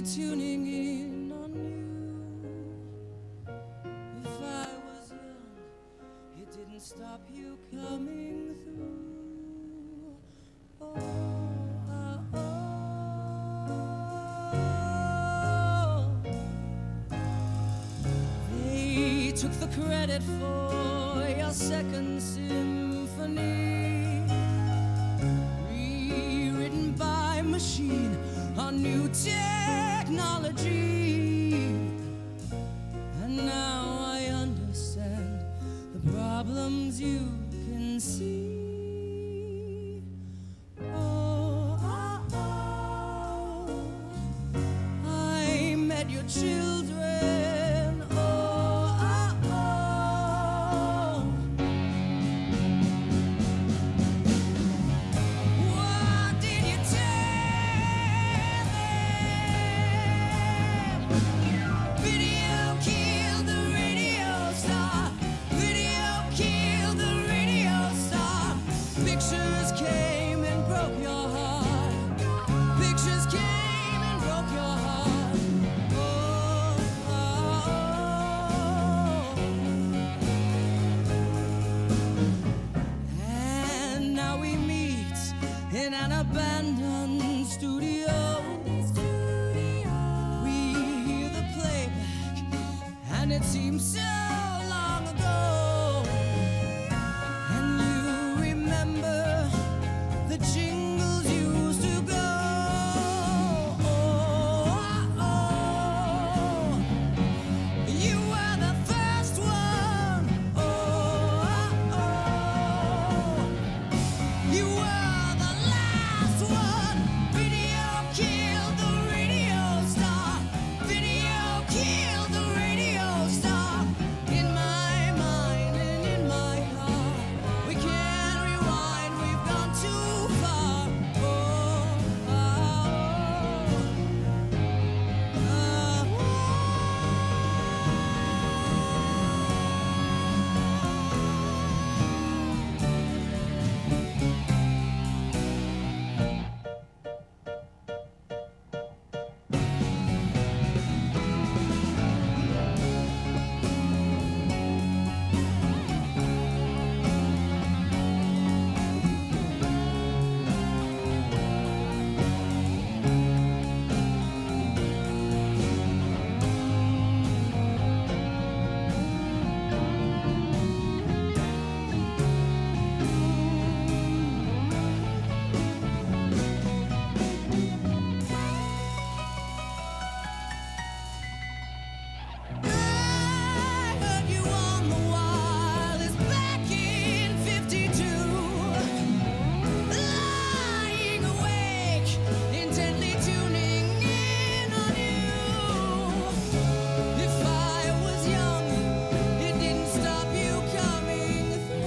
tuning in on you. If I was young, it didn't stop you coming through. Oh, oh, oh. They took the credit for your second symphony, rewritten by machine on new technology. And now I understand the problems you can see. Oh, oh, oh. I met your children. Oh, oh, oh. What did you tell them? Video killed the radio star. Video killed the radio star. Pictures came and broke your heart. Pictures came and broke your heart. Oh, oh, oh. And now we meet in an abandoned studio. We hear the playback, and it seems so long ago. And you remember the jingles used to go. Oh, oh, you were the first one. Oh, oh, you were the last one. Video killed the radio star. Video killed the radio star. In my mind and in my heart, we can't rewind. We've gone too far. Oh, oh, I heard you on the wireless back in '52, lying awake, intently tuning in on you. If I was young, it didn't stop you coming through.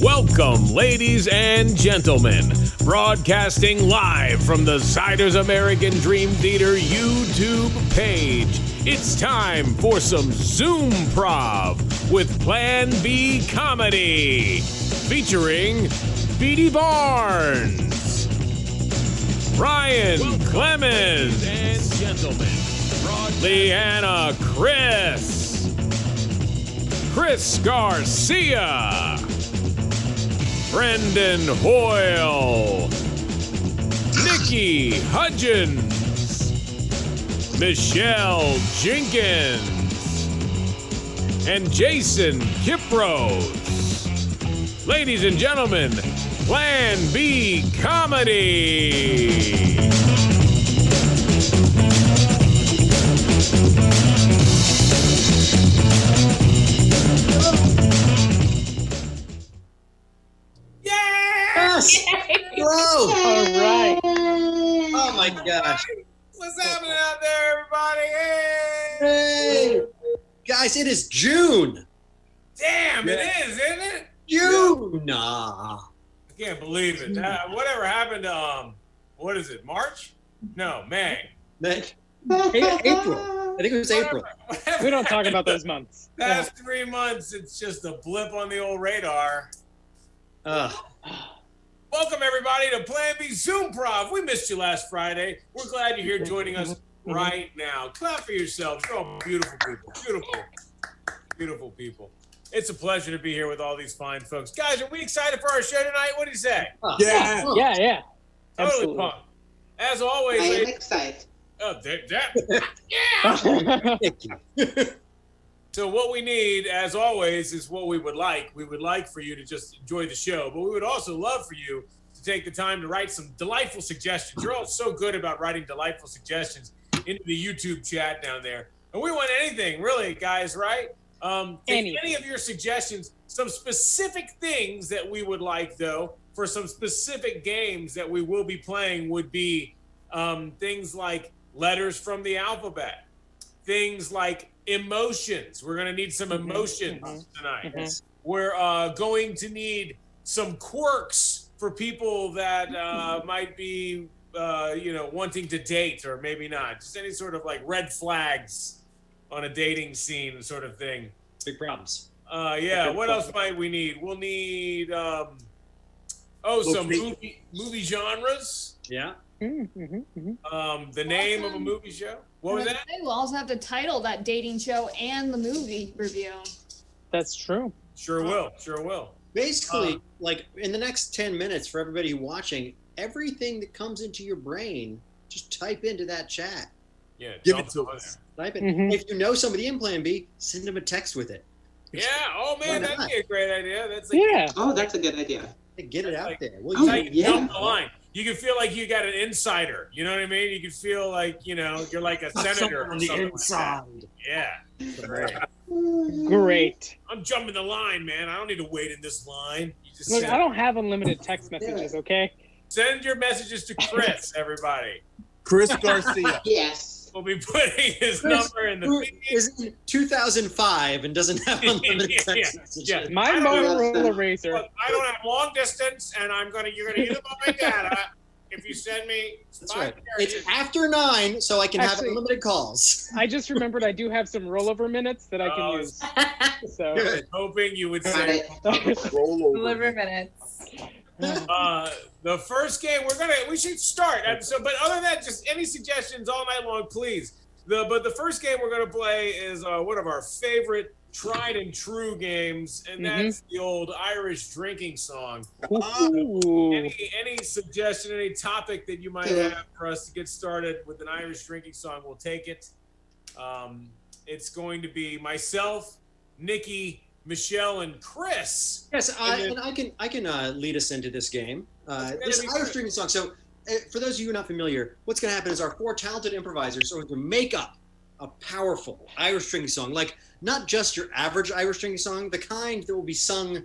Welcome, ladies and gentlemen, broadcasting live from the Siders American Dream Theater YouTube page. It's time for some Zoom Prov with Plan B Comedy, featuring Beatty Barnes, Ryan Clemens, and gentlemen, Leanna Chris Garcia, Brendan Hoyle, Nikki Hudgens, Michelle Jenkins, and Jason Kipros. Ladies and gentlemen, Plan B Comedy. Yes! Hello! All right. Oh my gosh. What's happening out there, everybody? Hey! Hey! Guys, it is June! Damn, it is, isn't it? June! Nah. I can't believe it. Whatever happened to, what is it, March? No, May. April. I think it was April. We don't talk about those months. Past 3 months, it's just a blip on the old radar. Welcome, everybody, to Plan B Zoom Prov. We missed you last Friday. We're glad you're here joining us right now. Clap for yourselves. You're all beautiful people. Beautiful. Beautiful people. It's a pleasure to be here with all these fine folks. Guys, are we excited for our show tonight? What do you say? Yeah. Yeah. Totally Absolutely. pumped. As always, I am ladies- excited. oh, yeah. Thank you. So what we need, as always, is what we would like. We would like for you to just enjoy the show, but we would also love for you to take the time to write some delightful suggestions. You're all so good about writing delightful suggestions into the YouTube chat down there. And we want anything, really, guys, right? Any of your suggestions, some specific things that we would like, though, for some specific games that we will be playing would be things like letters from the alphabet, things like emotions. We're going to need some emotions tonight. We're going to need some quirks for people that might be, wanting to date or maybe not. Just any sort of like red flags on a dating scene sort of thing. Big problems. Yeah. What else might we need? We'll need, some movie genres. Yeah. The name of a movie show. What was that? We'll also have to title that dating show and the movie review. That's true. Sure will. Basically, like in the next 10 minutes for everybody watching, everything that comes into your brain, just type into that chat. Yeah. Give dump it to on us. Type it. Mhm. If you know somebody in Plan B, send them a text with it. there. Yeah. Oh man, Why that'd not? be a great idea. That's like, Yeah. Oh, that's a good idea. Get it That's out like- there. Oh, that's how you yeah. jump the line. You can feel like you got an insider. You know what I mean? You can feel like you're like a senator or on the something like inside. that. Yeah. Great. Great. I'm jumping the line, man. I don't need to wait in this line. You just Look, send, I don't have unlimited text messages, okay? send your messages to Chris, everybody. Chris Garcia. Yes. We'll be putting his Chris, number in the Who feed. is in 2005 and doesn't have unlimited Yeah, text yeah, messages. yeah. My I don't know. Motorola Razr. Look, I don't have long distance, and you're gonna use up my data if you send me That's 5 right. characters. It's after 9, so I can have Actually- unlimited calls. I just remembered I do have some rollover minutes that I can Oh, use. So Good. Hoping you would Got say it. Roll over. Deliver minutes. the first game we should start. But other than that, just any suggestions all night long, please. But the first game we're gonna play is one of our favorite tried and true games, and that's the old Irish drinking song. Ooh. Any suggestion, any topic that you might have for us to get started with an Irish drinking song, we'll take it. It's going to be myself, Nikki, Michelle, and Chris. Yes, And I can lead us into this game. That's This gonna be Irish great. drinking song. So, for those of you who are not familiar, what's going to happen is our 4 talented improvisers are going to make up a powerful Irish drinking song, like not just your average Irish drinking song, the kind that will be sung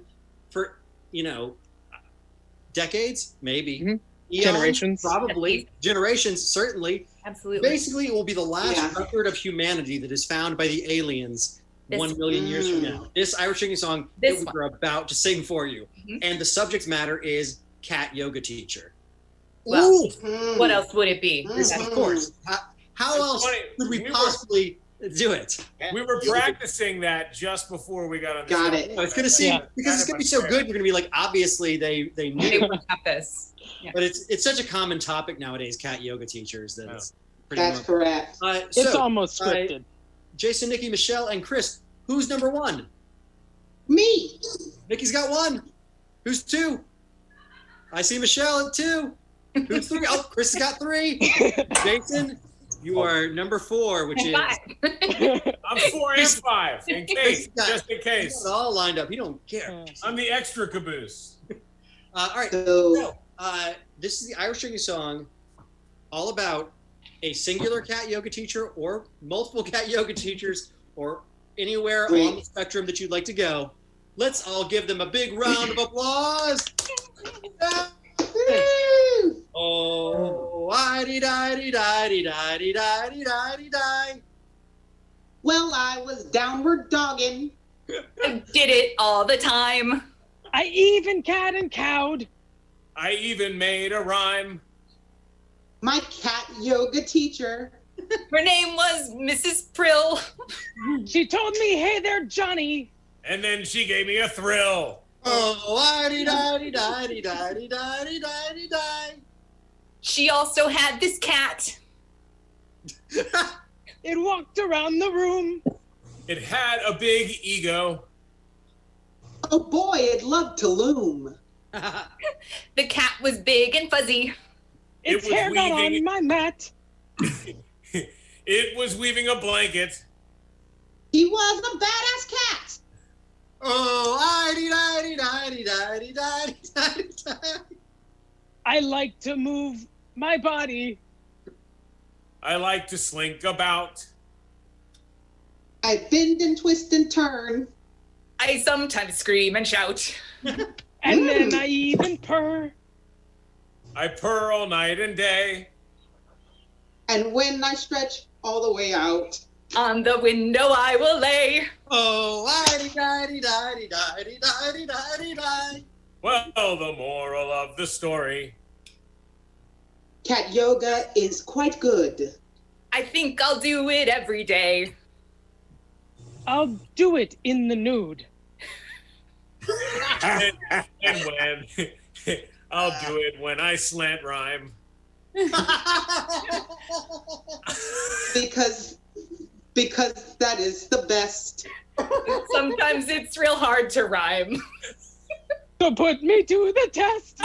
for decades, maybe eons, Generations. probably generations, certainly. Absolutely. Basically, it will be the last Yeah. record of humanity that is found by the aliens This 1 million years from one. now. This Irish drinking song This that we're about to sing for you. Mhm. And the subject matter is cat yoga teacher. Well, Hmm. what else would it be? Yes, of course. How It's else funny, could we we were- possibly do it? We were practicing that just before we got on the Got show. it. No, it's going to seem Yeah. because it's going to be so good. You're going to be like, obviously they They knew, would have this. but it's such a common topic nowadays. Cat yoga teachers. That it's pretty. That's normal. correct. It's So, almost scripted. Jason, Nikki, Michelle, and Chris. Who's number 1? Me. Nikki's got 1. Who's 2? I see Michelle at 2. Who's 3? Oh, Chris has got 3. Jason, you are number 4, which is Five. I'm 4 and 5 in case, just in He's case. got it all lined up. You don't care. I'm the extra caboose. All right. So, This is the Irish drinking song, all about a singular cat yoga teacher or multiple cat yoga teachers or anywhere on the Great. spectrum that you'd like to go. Let's all give them a big round of applause. woo! Oh, I-dee-di-dee-di-dee-di-dee-di-dee-di-dee-di. Well, I was downward dogging. I did it all the time. I even cat and cowed. I even made a rhyme. My cat yoga teacher. Her name was Mrs. Prill. She told me, hey there, Johnny. And then she gave me a thrill. Oh, I-dee-da-dee-da-dee-da-dee-da-dee-da-dee-da-dee-da. She also had this cat. It walked around the room. It had a big ego. Oh boy, it loved to loom. The cat was big and fuzzy. It Its was hair got weaving- on my mat. It was weaving a blanket. He was a badass cat. Oh, I-dee-da-dee-da-dee-da-dee-da-dee-da. I like to move my body. I like to slink about. I bend and twist and turn. I sometimes scream and shout. And then I even purr. I purr all night and day. And when I stretch all the way out, On the window I will lay. Oh, I-dee-da-dee-da-dee-da-dee-da-dee-da-dee-da. Well, the moral of the story. cat yoga is quite good. I think I'll do it every day. I'll do it in the nude. And when I'll do it when I slant rhyme. Because that is the best. Sometimes it's real hard to rhyme. So put me to the test.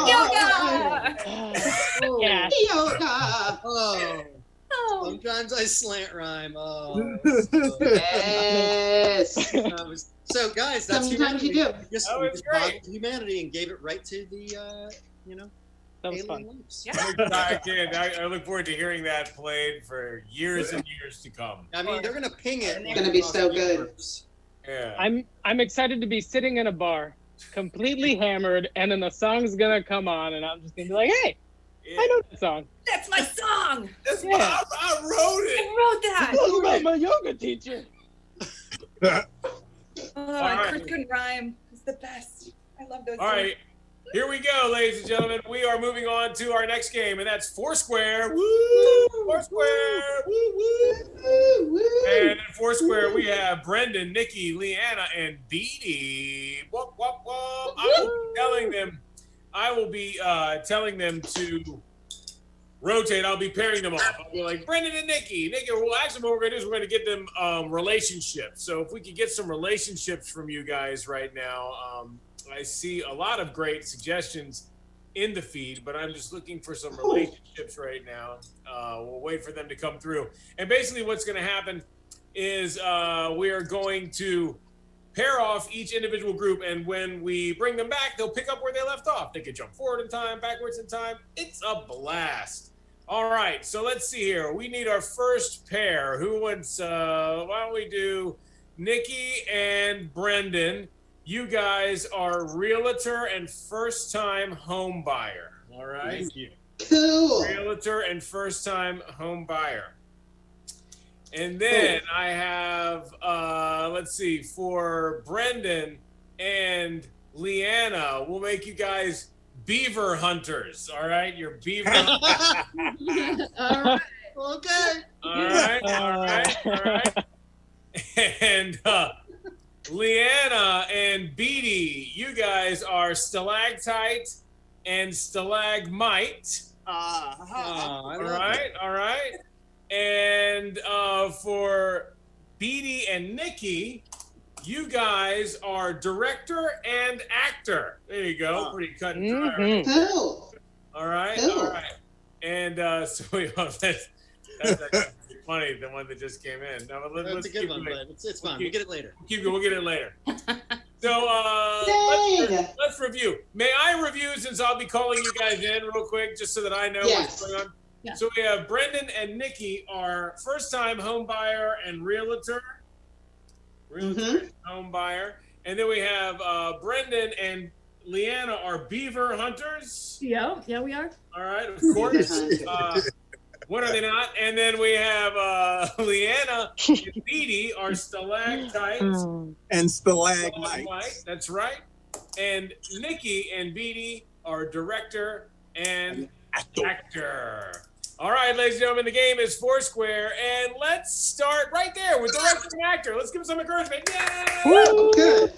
Yoga! Yeah. Yoga. Oh, Oh, sometimes I slant rhyme. Oh. Yes. So, guys, that's Sometimes humanity. you do. We just Oh, it's great. bothered humanity and gave it right to the, That was alien fun. lives. Yeah. I look forward to hearing that played for years and years to come. I mean, they're gonna ping it. It's gonna be so good. universe. Yeah. I'm excited to be sitting in a bar, completely hammered, and then the song's gonna come on, and I'm just gonna be like, "Hey, I know that song. that's my song. That's Yeah. I wrote it. I wrote that. It's about my yoga teacher." Oh, right. Chris couldn't rhyme. It's the best. I love those. All right. Here we go, ladies and gentlemen. We are moving on to our next game, and that's Foursquare. Woo! Foursquare. Woo woo. Woo, woo. And in Foursquare, we have Brendan, Nikki, Leanna, and Beatty. Whoop, whoop, whoop. I will be telling them to rotate. I'll be pairing them off. I'll be like, Brendan and Nikki. Well, actually, what we're going to do is we're going to get them relationships. So if we could get some relationships from you guys right now. I see a lot of great suggestions in the feed, but I'm just looking for some relationships right now. We'll wait for them to come through. And basically what's going to happen is we are going to pair off each individual group, and when we bring them back, they'll pick up where they left off. They can jump forward in time, backwards in time. It's a blast. All right, so let's see here. We need our first pair. Who wants, why don't we do Nikki and Brendan? You guys are realtor and first-time home buyer. All right. Thank you. Cool. Realtor and first-time home buyer. And then I have, let's see, for Brendan and Leanna, we'll make you guys beaver hunters. All right, you're beaver. All right. Okay. All right. And Leanna and Beatty, you guys are stalactite and stalagmite. I All love it. right. And for Beatty and Nikki, you guys are director and actor. There you go. Pretty cut and dry. Mhm. Cool. All right. Cool. And so that's actually funny, the one that just came in. No, That's let's a good keep one, going. but it's fine. We'll get it later. We'll get it later. So Yay. let's review. May I review, since I'll be calling you guys in real quick, just so that I know Yes. what's going on? Yeah. So we have Brendan and Nikki are first-time home buyer and realtor. And home buyer. And then we have Brendan and Leanna are beaver hunters. Yeah, we are. All right, of course. What are they not? And then we have Leanna and Beatty are stalactites. And stalagmite. That's right. And Nikki and Beatty are director and actor. All right, ladies and gentlemen, the game is Foursquare, and let's start right there with director and actor. Let's give them some encouragement. Yay! Good.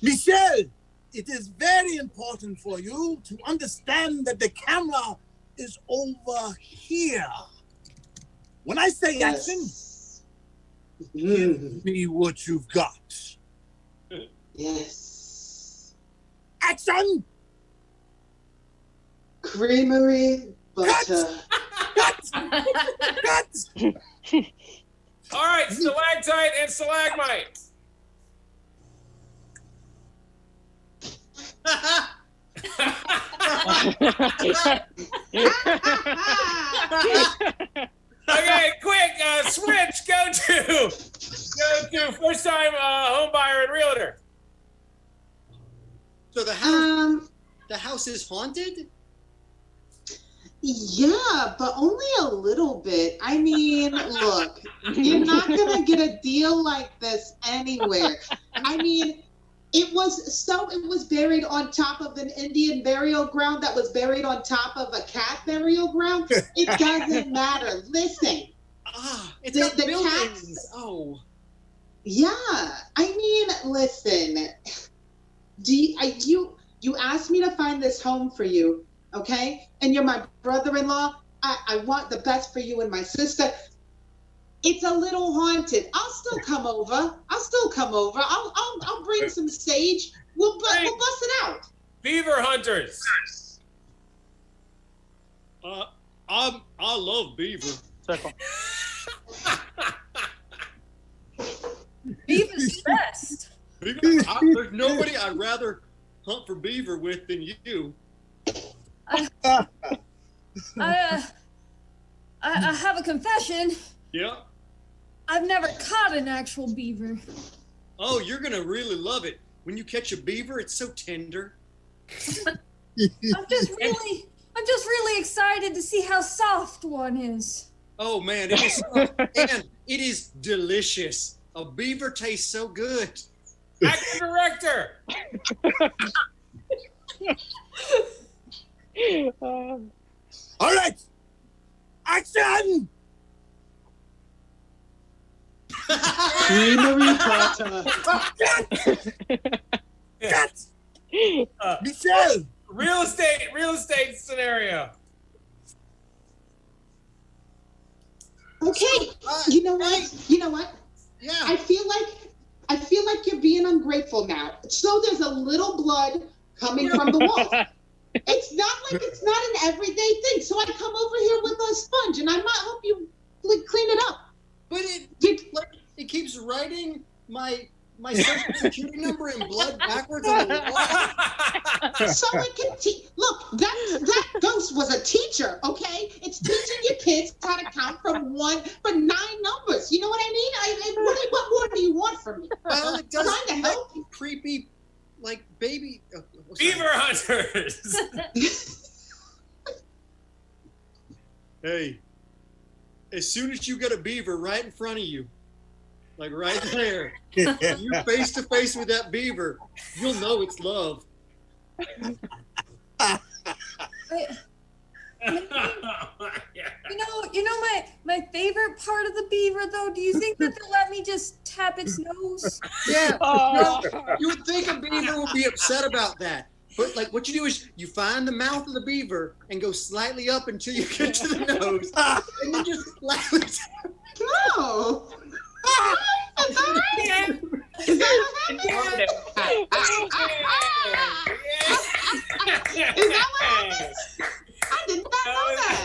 Michelle, it is very important for you to understand that the camera is over here. When I say action, give me what you've got. Yes. Action! Creamery butter. Cut! All right, stalactite and stalagmite. Okay, quick, switch. Go to first time home buyer and realtor. So the house is haunted? Yeah, but only a little bit. I mean, look, you're not gonna get a deal like this anywhere. I mean, it was buried on top of an Indian burial ground that was buried on top of a cat burial ground. It doesn't matter. Listen. It's got buildings. Oh. Yeah. I mean, listen. You asked me to find this home for you, okay? And you're my brother-in-law. I want the best for you and my sister. It's a little haunted. I'll still come over. I'll bring some sage. We'll bust it out. Beaver hunters. I love beaver. Circle. Beaver's best. There's nobody I'd rather hunt for beaver with than you. I have a confession. Yeah. I've never caught an actual beaver. Oh, you're gonna really love it. When you catch a beaver, it's so tender. I'm just really excited to see how soft one is. Oh man, it is soft. And it is delicious. A beaver tastes so good. Actor director. All right, action! Creamery butter. Cut! Michelle! Real estate scenario. Okay. You know what? Yeah. I feel like you're being ungrateful now. So there's a little blood coming from the walls. It's not an everyday thing. So I come over here with a sponge and I might help you clean it up. But it keeps writing my social security number in blood backwards on the wall. So it can look, that ghost was a teacher, okay? It's teaching your kids how to count from 1 for 9 numbers. You know what I mean? What more do you want from me? Well, it does Trying to help. creepy, like baby. Beaver hunters. Hey, as soon as you get a beaver right in front of you, like right there, you're face to face with that beaver, you'll know it's love. You know my favorite part of the beaver though. Do you think that they'll let me just tap its nose? Yeah. Oh. You would think a beaver would be upset about that. But like what you do is you find the mouth of the beaver and go slightly up until you get to the nose. And then just slightly tap. No. Is that what happened? I did not know that.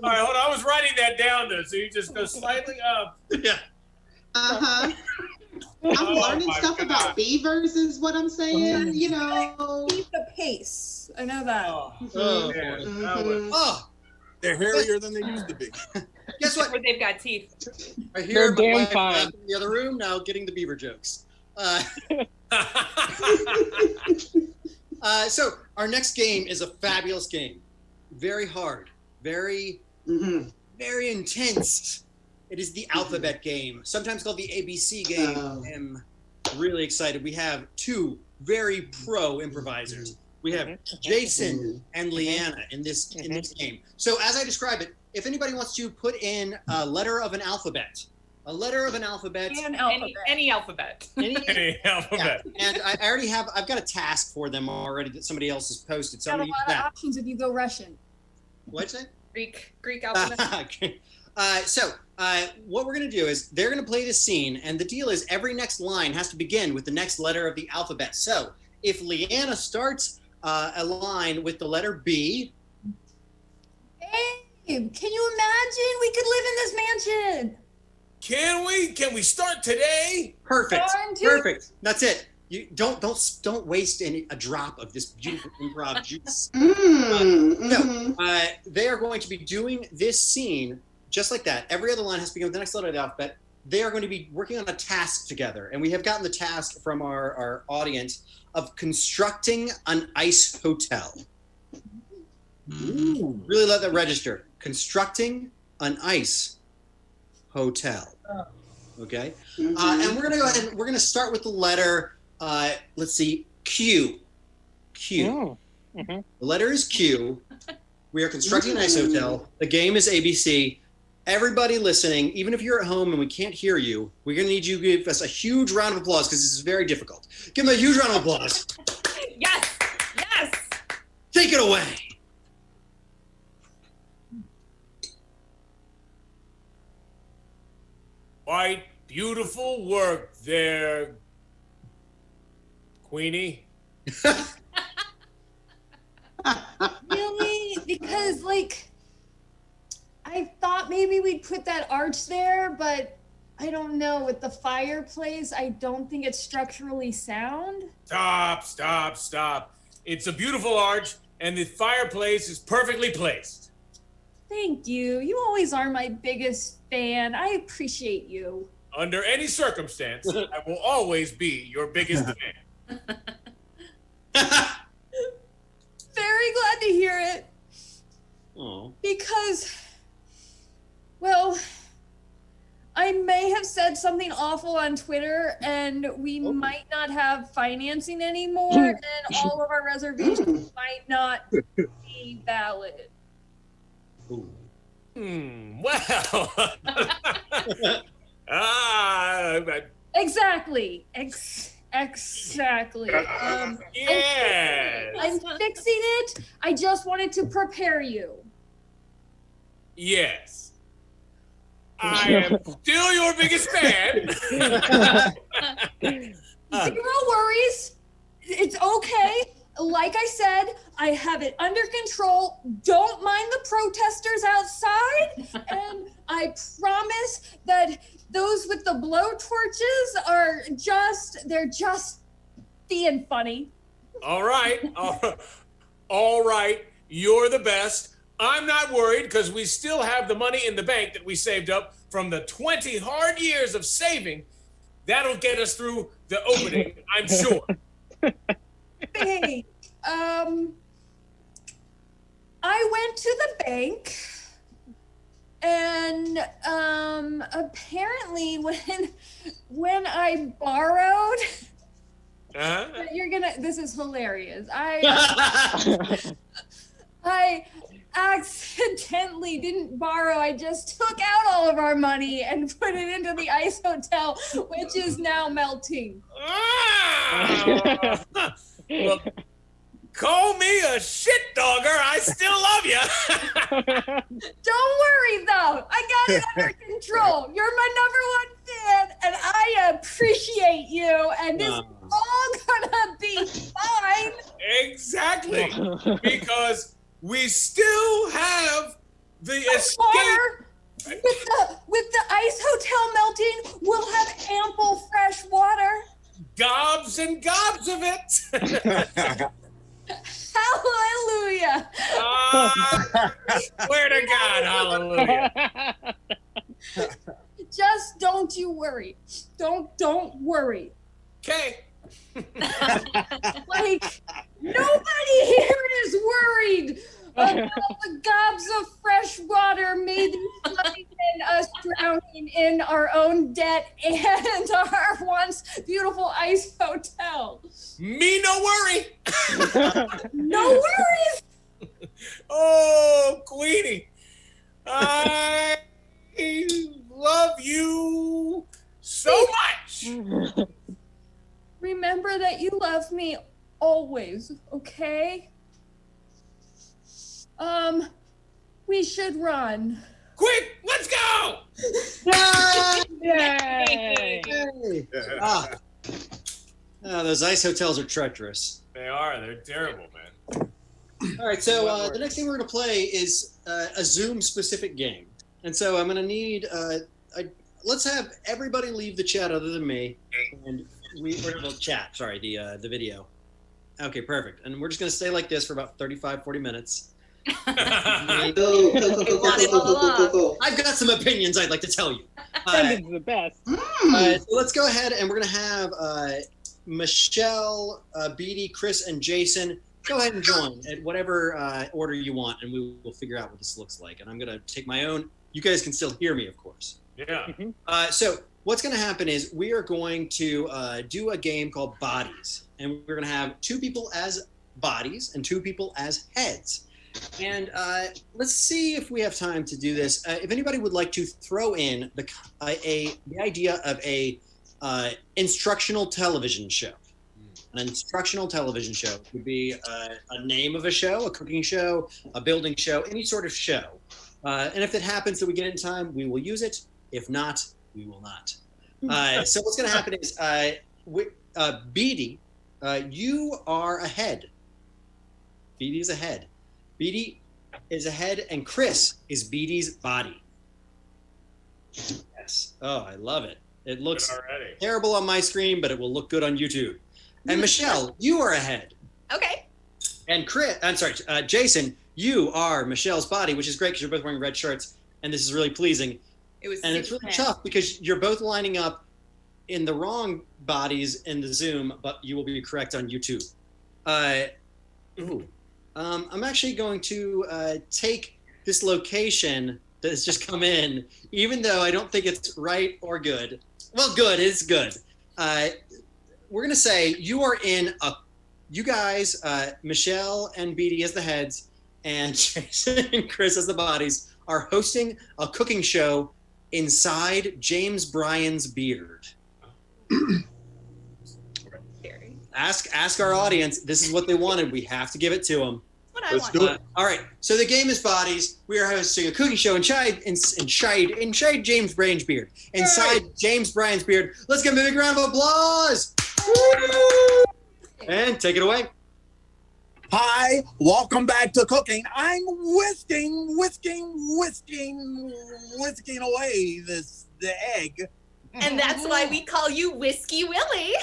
All right, hold on. I was writing that down though, so you just go slightly up. Yeah. Uh-huh. I'm learning stuff about beavers is what I'm saying, you know. Keep the pace. I know that. Oh, man. Mhm. Oh, They're hairier than they used to be. guess what? Or they've got teeth. Right here, They're my damn wife fine. back in the other room now getting the beaver jokes. So our next game is a fabulous game. Very hard, very, very intense. It is the alphabet game, sometimes called the ABC game. Oh. I'm really excited. We have 2 very pro improvisers. We have Jason and Leanna in this game. So as I describe it, if anybody wants to put in a letter of an alphabet, Any alphabet. Any alphabet. Yeah. And I already have, I've got a task for them already that somebody else has posted. So Got I'm a gonna lot use of that. options if you go Russian. What'd you say? Greek alphabet. Okay. What we're going to do is they're going to play this scene, and the deal is every next line has to begin with the next letter of the alphabet. So if Leanna starts a line with the letter B. Babe, can you imagine? We could live in this mansion. Can we? Can we start today? Perfect. Darn tootin'. Perfect. That's it. You don't waste a drop of this beautiful improv juice. They are going to be doing this scene just like that. Every other line has to begin with the next letter of the alphabet. They are going to be working on a task together, and we have gotten the task from our audience of constructing an ice hotel. Ooh. Really let that register. Constructing an ice hotel. Okay, and we're gonna go ahead and we're gonna start with the letter. Let's see, Q. Q. The letter is Q. We are constructing an ice hotel. The game is ABC. Everybody listening, even if you're at home and we can't hear you, we're going to need you to give us a huge round of applause because this is very difficult. Give them a huge round of applause. Yes. Yes. Take it away. Quite beautiful work there, Queenie. Really? Because, like, I thought maybe we'd put that arch there, but I don't know. With the fireplace, I don't think it's structurally sound. Stop. It's a beautiful arch, and the fireplace is perfectly placed. Thank you. You always are my biggest fan. I appreciate you. Under any circumstance, I will always be your biggest fan. Very glad to hear it. Oh. Because, well, I may have said something awful on Twitter, and we might not have financing anymore, and all of our reservations might not be valid. Well. Exactly. Exactly. Yes. I'm fixing it. I just wanted to prepare you. Yes. I am still your biggest fan. Zero worries. It's okay. Like I said, I have it under control. Don't mind the protesters outside. And I promise that those with the blow torches they're just being funny. All right. You're the best. I'm not worried because we still have the money in the bank that we saved up from the 20 hard years of saving. That'll get us through the opening, I'm sure. Hey, I went to the bank, and apparently when I borrowed, this is hilarious. I accidentally didn't borrow. I just took out all of our money and put it into the ice hotel, which is now melting. Well, call me a shit dogger. I still love you. Don't worry, though. I got it under control. You're my #1 fan, and I appreciate you. And this is all gonna be fine. Exactly, because we still have the escape. Water. With the ice hotel melting, we'll have ample fresh water. Gobs and gobs of it. Hallelujah. Swear to God, hallelujah. Just don't you worry. Don't worry. Okay. Like, nobody here is worried the gobs of fresh water may be flooding in us, drowning in our own debt and our once beautiful ice hotel. Me no worry. No worries. Oh, Queenie, I love you so much. Remember that you love me always, okay? We should run. Quick, let's go. Yay! Hey. Ah. Those ice hotels are treacherous. They are. They're terrible, man. All right, so the next thing we're going to play is a Zoom-specific game. And so I'm going to need, let's have everybody leave the chat other than me. And or the chat, sorry, the video. Okay, perfect. And we're just going to stay like this for about 35, 40 minutes. I've got some opinions I'd like to tell you. Brendan's the best. So let's go ahead and we're going to have Michelle, Beatty, Chris, and Jason go ahead and join at whatever order you want, and we will figure out what this looks like. And I'm going to take my own. You guys can still hear me, of course. Yeah. So what's going to happen is we are going to do a game called Bodies, and we're going to have 2 people as bodies and 2 people as heads. And let's see if we have time to do this. If anybody would like to throw in the idea of a instructional television show. An instructional television show would be a name of a show, a cooking show, a building show, any sort of show. And if it happens that we get it in time, we will use it. If not, we will not. So what's going to happen is, Beatty, you are a head. Beatty is a head. Beatty is a head, and Chris is Beatty's body. Yes. Oh, I love it. It looks terrible on my screen, but it will look good on YouTube. And Michelle, you are a head. Okay. And Jason, you are Michelle's body, which is great because you're both wearing red shirts, and this is really pleasing. And it's really tough because you're both lining up in the wrong bodies in the Zoom, but you will be correct on YouTube. I'm actually going to take this location that has just come in, even though I don't think it's right or good. Well, good, it's good. We're going to say you guys, Michelle and Beatty as the heads, and Jason and Chris as the bodies, are hosting a cooking show inside James Bryan's beard. Ask our audience. This is what they wanted. We have to give it to them. Let's do it. All right. So the game is Bodies. We are hosting a cooking show inside James Bryan's beard. Inside James Bryan's beard. Let's give him a big round of applause. Woo! And take it away. Hi, welcome back to cooking. I'm whisking away the egg. And that's why we call you Whiskey Willie.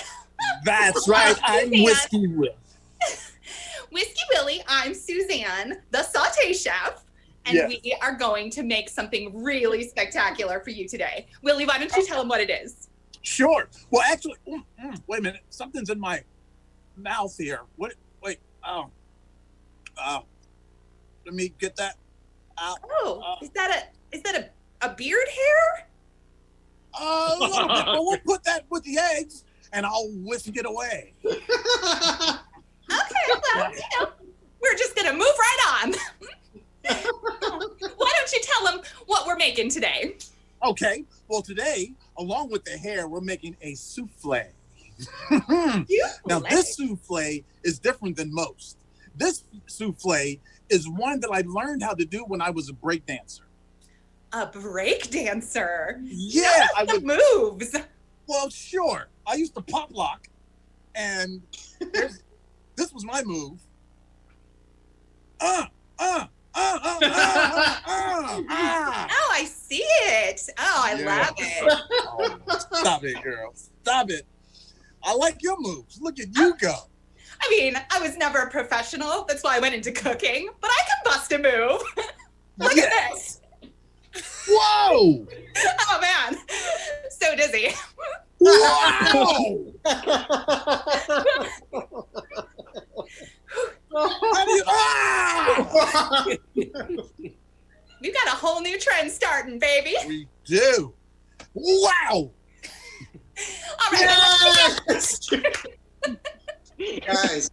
That's right, I'm Whiskey Willie. Whiskey Willie, I'm Suzanne, the saute chef, and we are going to make something really spectacular for you today. Willie, why don't you tell them what it is? Sure. Well, actually, wait a minute. Something's in my mouth here. What? Wait. Let me get that out. Oh, is that a beard hair? A little bit. Well, we'll put that with the eggs, and I'll whisk it away. Okay, well, we're just gonna move right on. Why don't you tell them what we're making today? Okay. Well, today, along with the hair, we're making a souffle. Now, this souffle is different than most. This souffle is one that I learned how to do when I was a break dancer. A break dancer? Yeah, I would moves. Well, sure. I used to pop lock, and this was my move. Oh, I see it. Oh, I love it. Oh, stop it, girl. Stop it. I like your moves. Look at you go. I mean, I was never a professional. That's why I went into cooking. But I can bust a move. Look at this. Whoa. Oh, man. So dizzy. Wow. We've got a whole new trend starting, baby. We do. Wow. All right. Guys,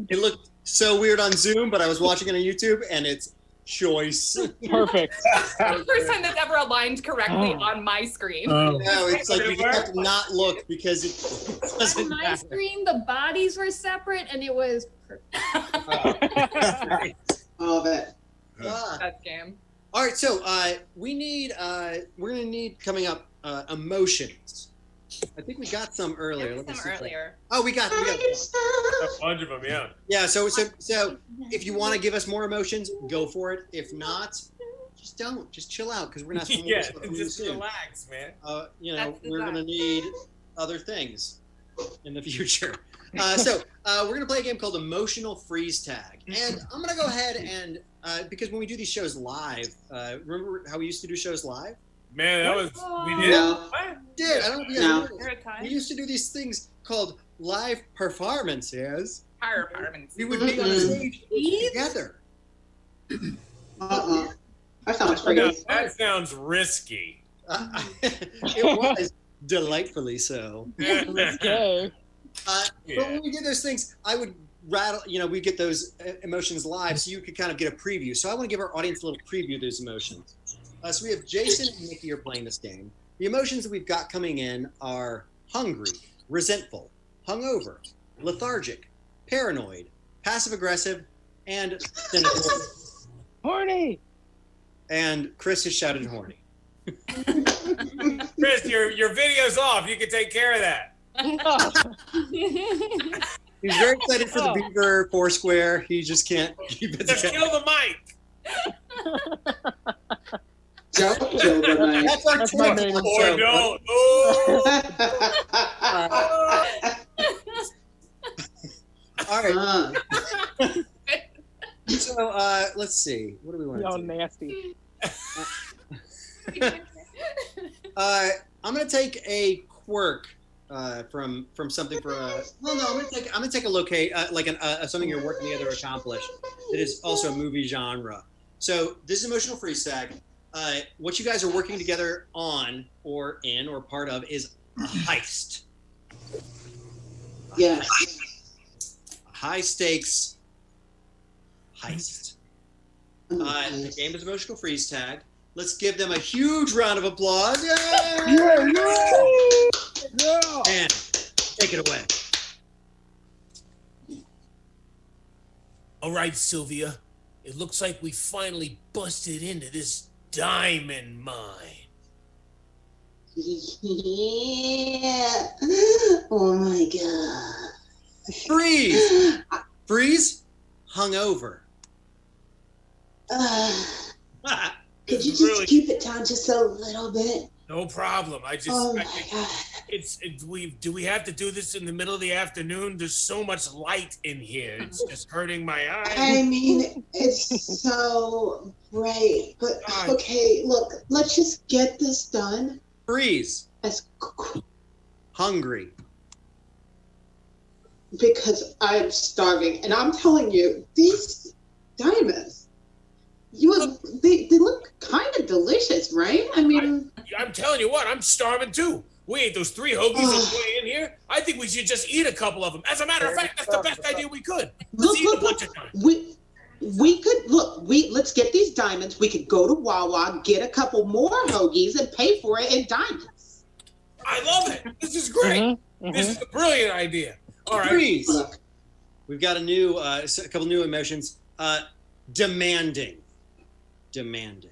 it looked so weird on Zoom, but I was watching it on YouTube, and it's choice. Perfect. The first time that's ever aligned correctly on my screen. No, it's like you just have to not look because it On doesn't my matter. screen, the bodies were separate, and it was perfect. All of it. Ah. That game. All right, so we're gonna need coming up emotions. I think we got some earlier. There was Let me some see if I- earlier. Oh, we got. A bunch of them, yeah. Yeah. So if you want to give us more emotions, go for it. If not, just don't. Just chill out because we're not. Yeah, just relax, man. That's the We're vibe. gonna need other things in the future. We're gonna play a game called Emotional Freeze Tag, and I'm gonna go ahead and because when we do these shows live, remember how we used to do shows live? Man, that was we did. No. What? Did I don't know if you guys No. remember. There a time? We used to do these things called live performances. Higher apartments. We would be on stage together. That sounds Now, crazy. that sounds risky. It was delightfully so. Okay. But Yeah. when we did those things, I would rattle. We get those emotions live, so you could kind of get a preview. So I want to give our audience a little preview of those emotions. So we have Jason and Nikki are playing this game. The emotions that we've got coming in are hungry, resentful, hungover, lethargic, paranoid, passive-aggressive, and cynical. Horny. And Chris has shouted horny. Chris, your video's off. You can take care of that. He's very excited for the Beaver Foursquare. He just can't keep it Just together. kill the mic. Don't kill the mic. That's our That's my tip main on the Or show. don't. Oh. All right. Uh, So let's see. What do we want Oh, to do? nasty. I'm gonna take a quirk from something for well, no, I'm gonna take a locate like something you're working together to accomplish that is also a movie genre. So this is Emotional Freeze Tag. What you guys are working together on or in or part of is a heist. yes. High stakes heist. The game is Emotional Freeze Tag. Let's give them a huge round of applause. Yay! And take it away. All right, Sylvia. It looks like we finally busted into this diamond mine. Yeah. Oh my god. Freeze! Freeze! Hungover. Could you just Really? keep it down just a little bit? No problem. Oh my god. Do we have to do this in the middle of the afternoon? There's so much light in here. It's just hurting my eyes. I mean, it's so bright. But God. okay, look, let's just get this done Freeze! as quick Hungry. because I'm starving. And I'm telling you, these diamonds, they look kind of delicious, right? I mean, I'm telling you what, I'm starving too. We ate those 3 hoagies on the way in here. I think we should just eat a couple of them. As a matter of fact, that's the best idea we could. Let's eat a bunch of them. we could look. Let's get these diamonds. We could go to Wawa, get a couple more hoagies, and pay for it in diamonds. I love it. This is great. Mhm, This is a brilliant idea. All right. Freeze! Look, We've got a couple new emotions. Demanding. Demanding.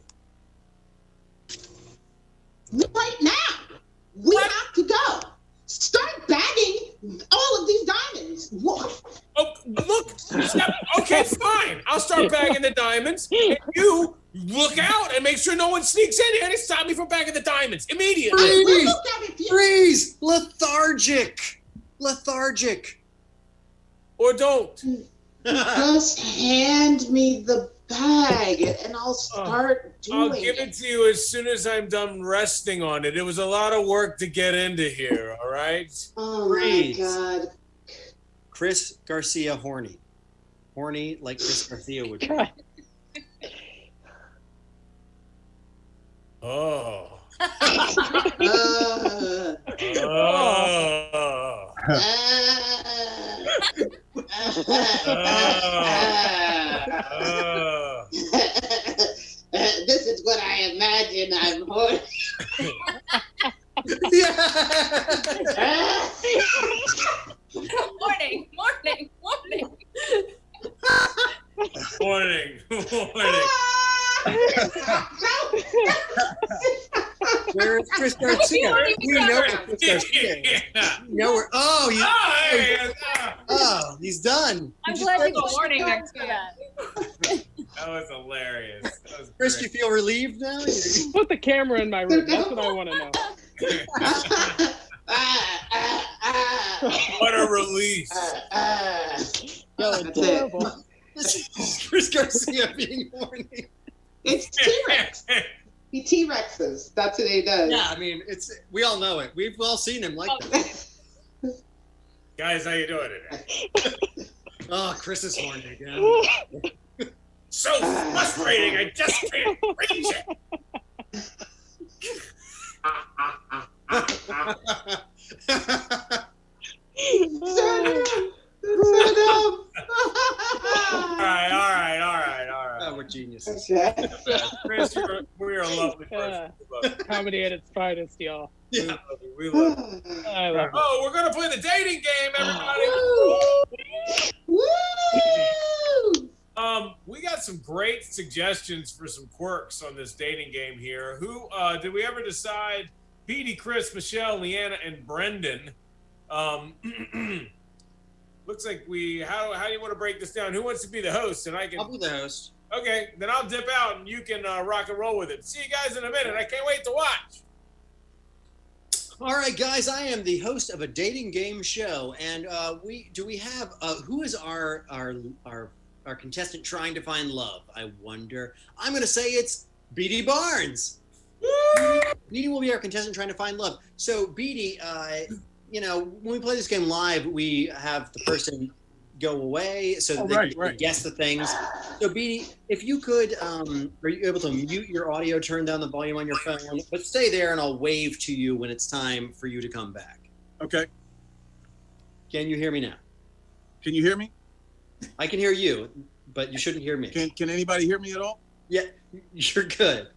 right now, we have to go. Start bagging all of these diamonds. What? Oh, look. Okay, fine. I'll start bagging the diamonds. And you look out and make sure no one sneaks in here and stop me from bagging the diamonds immediately. We'll Freeze! look at it. Freeze! Lethargic. Lethargic. Or don't. Just hand me the bag and I'll start I'll doing give it to you as soon as I'm done resting on it. It was a lot of work to get into here, all right? Oh Freeze. my god. Chris Garcia Horny. horny like Chris Garcia would be. Oh. Uh, Oh. This is what I imagine I'm horny. Morning, morning, morning. Morning. Morning. Where is Chris Garcia? You know where Chris Garcia is. Yeah. You know where? Oh, Oh, he's done. I'm Did you glad say- you put morning the next for that. that was hilarious. That was Chris, great. you feel relieved now? Put the camera in my room. That's what I want to know. What a release. Yo, That's it's it. terrible. Chris Garcia being horny. It's T-Rex. He T-Rexes. That's what he does. Yeah, I mean, we all know it. We've all seen him like that. Guys, how you doing today? Oh, Chris is horny again. So frustrating. I just can't reach it. All right. Oh, we're geniuses. Okay. Chris, we are a lovely person. Yeah. We love you. Comedy at its finest, y'all. Yeah. We love you. I love it. Oh, we're gonna play the dating game, everybody. Woo! We got some great suggestions for some quirks on this dating game here. Who did we ever decide? Petey, Chris, Michelle, Leanna, and Brendan. Looks like how do you want to break this down? Who wants to be the host? And I can. I'll be the host. Okay, then I'll dip out and you can rock and roll with it. See you guys in a minute. I can't wait to watch. All right, guys, I am the host of a dating game show, and we have who is our contestant trying to find love? I wonder. I'm going to say it's Beatty Barnes. Beatty will be our contestant trying to find love. So, Beatty, when we play this game live, we have the person go away so that they can guess the things. So, Beatty, if you could, are you able to mute your audio, turn down the volume on your phone, but stay there and I'll wave to you when it's time for you to come back. Okay. Can you hear me now? Can you hear me? I can hear you, but you shouldn't hear me. Can anybody hear me at all? Yeah, you're good.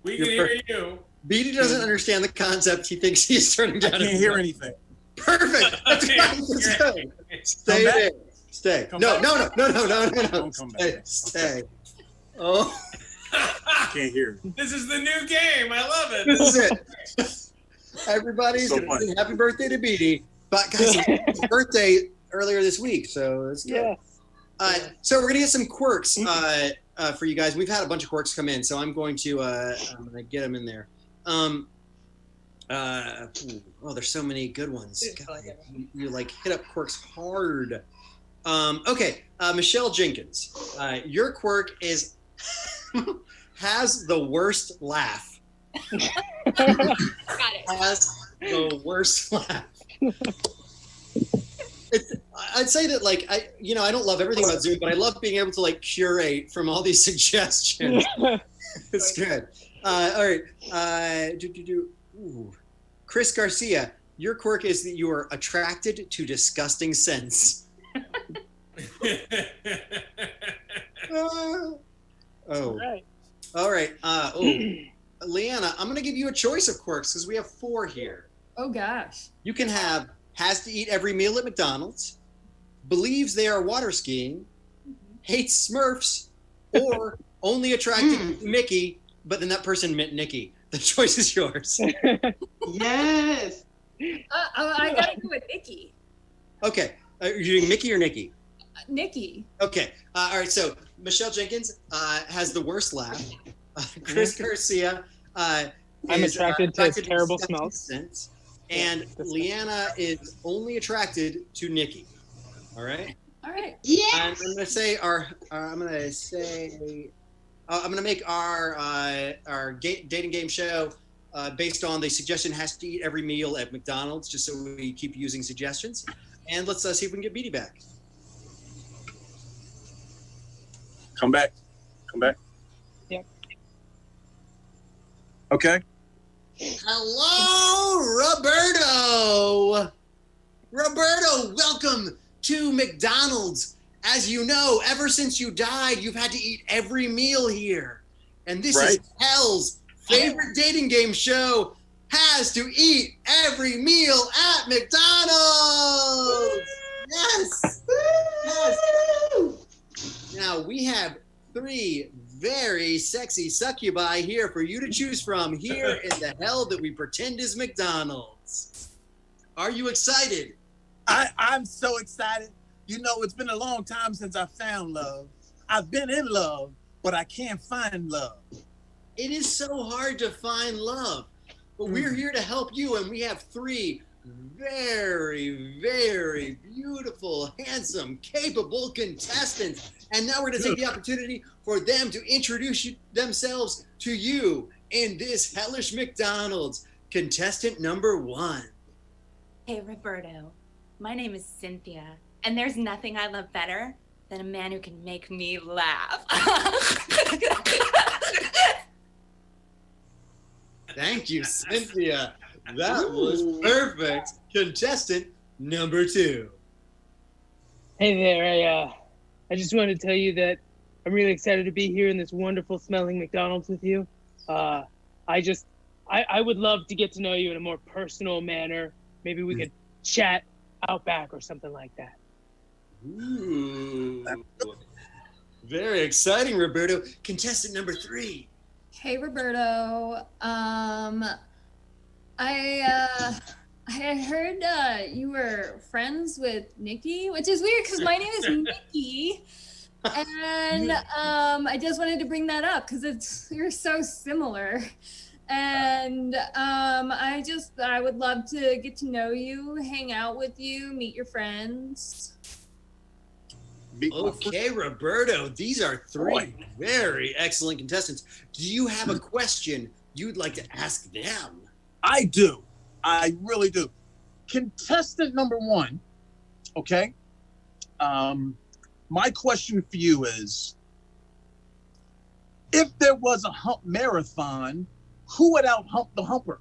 We can You're hear you. Beatty doesn't understand the concept. He thinks he's turning down. I can't hear anything. Perfect. That's fine. That's good. Stay back? there. Stay. Come No. back? No. Don't come Stay. back. Stay. Oh, Can't hear. This is the new game. I love it. this is it. Everybody's So gonna funny. sing happy birthday to Beatty. But guys, it's his birthday earlier this week, so it's good. Yeah. So we're gonna get some quirks for you guys. We've had a bunch of quirks come in, so I'm going to get them in there. There's so many good ones. God, you like hit up quirks hard. Okay, Michelle Jenkins, your quirk is has the worst laugh. Got it. Has the worst laugh. I'd say that I don't love everything about Zoom, but I love being able to curate from all these suggestions. It's good. All right. Ooh. Chris Garcia, your quirk is that you are attracted to disgusting scents. Oh. Right. All right. Leanna, I'm going to give you a choice of quirks because we have 4 here. Oh gosh. You can have has to eat every meal at McDonald's, believes they are water skiing, hates Smurfs, or only attracted to Mickey, but then that person meant Nikki. The choice is yours. Yes. I gotta go with Nikki. Okay. Are you doing Mickey or Nikki? Nikki. Okay. All right. So Michelle Jenkins has the worst laugh. Chris Garcia I'm is, attracted to terrible disgusting smells. scents. And Leanna is only attracted to Nikki. All right. All right. Yes. And I'm gonna say I'm gonna make our dating game show based on the suggestion has to eat every meal at McDonald's, just so we keep using suggestions. And let's see if we can get Beatty back. Come back. Yep. Okay. Hello, Roberto. Roberto, welcome to McDonald's. As you know, ever since you died, you've had to eat every meal here. And this is Hell's favorite dating game show, Has to Eat Every Meal at McDonald's. Yes. Now, we have 3 very sexy succubi here for you to choose from here in the hell that we pretend is McDonald's. Are you excited? I'm so excited. You know, it's been a long time since I found love. I've been in love, but I can't find love. It is so hard to find love, but we're here to help you, and we have 3 very, very beautiful, handsome, capable contestants. And now we're going to take the opportunity for them to introduce themselves to you in this hellish McDonald's. Contestant number 1. Hey, Roberto. My name is Cynthia, and there's nothing I love better than a man who can make me laugh. Thank you, Cynthia. That was perfect. Contestant number 2. Hey there, I just wanted to tell you that I'm really excited to be here in this wonderful smelling McDonald's with you. I would love to get to know you in a more personal manner. Maybe we could chat out back or something like that. Ooh. Very exciting, Roberto. Contestant number 3. Hey, Roberto. I heard you were friends with Nikki, which is weird because my name is Nikki, and I just wanted to bring that up because you're so similar, and I would love to get to know you, hang out with you, meet your friends. Okay, Roberto, these are 3 very excellent contestants. Do you have a question you'd like to ask them? I do. I really do. Contestant number 1, okay? My question for you is, if there was a hump marathon, who would out-hump the humper?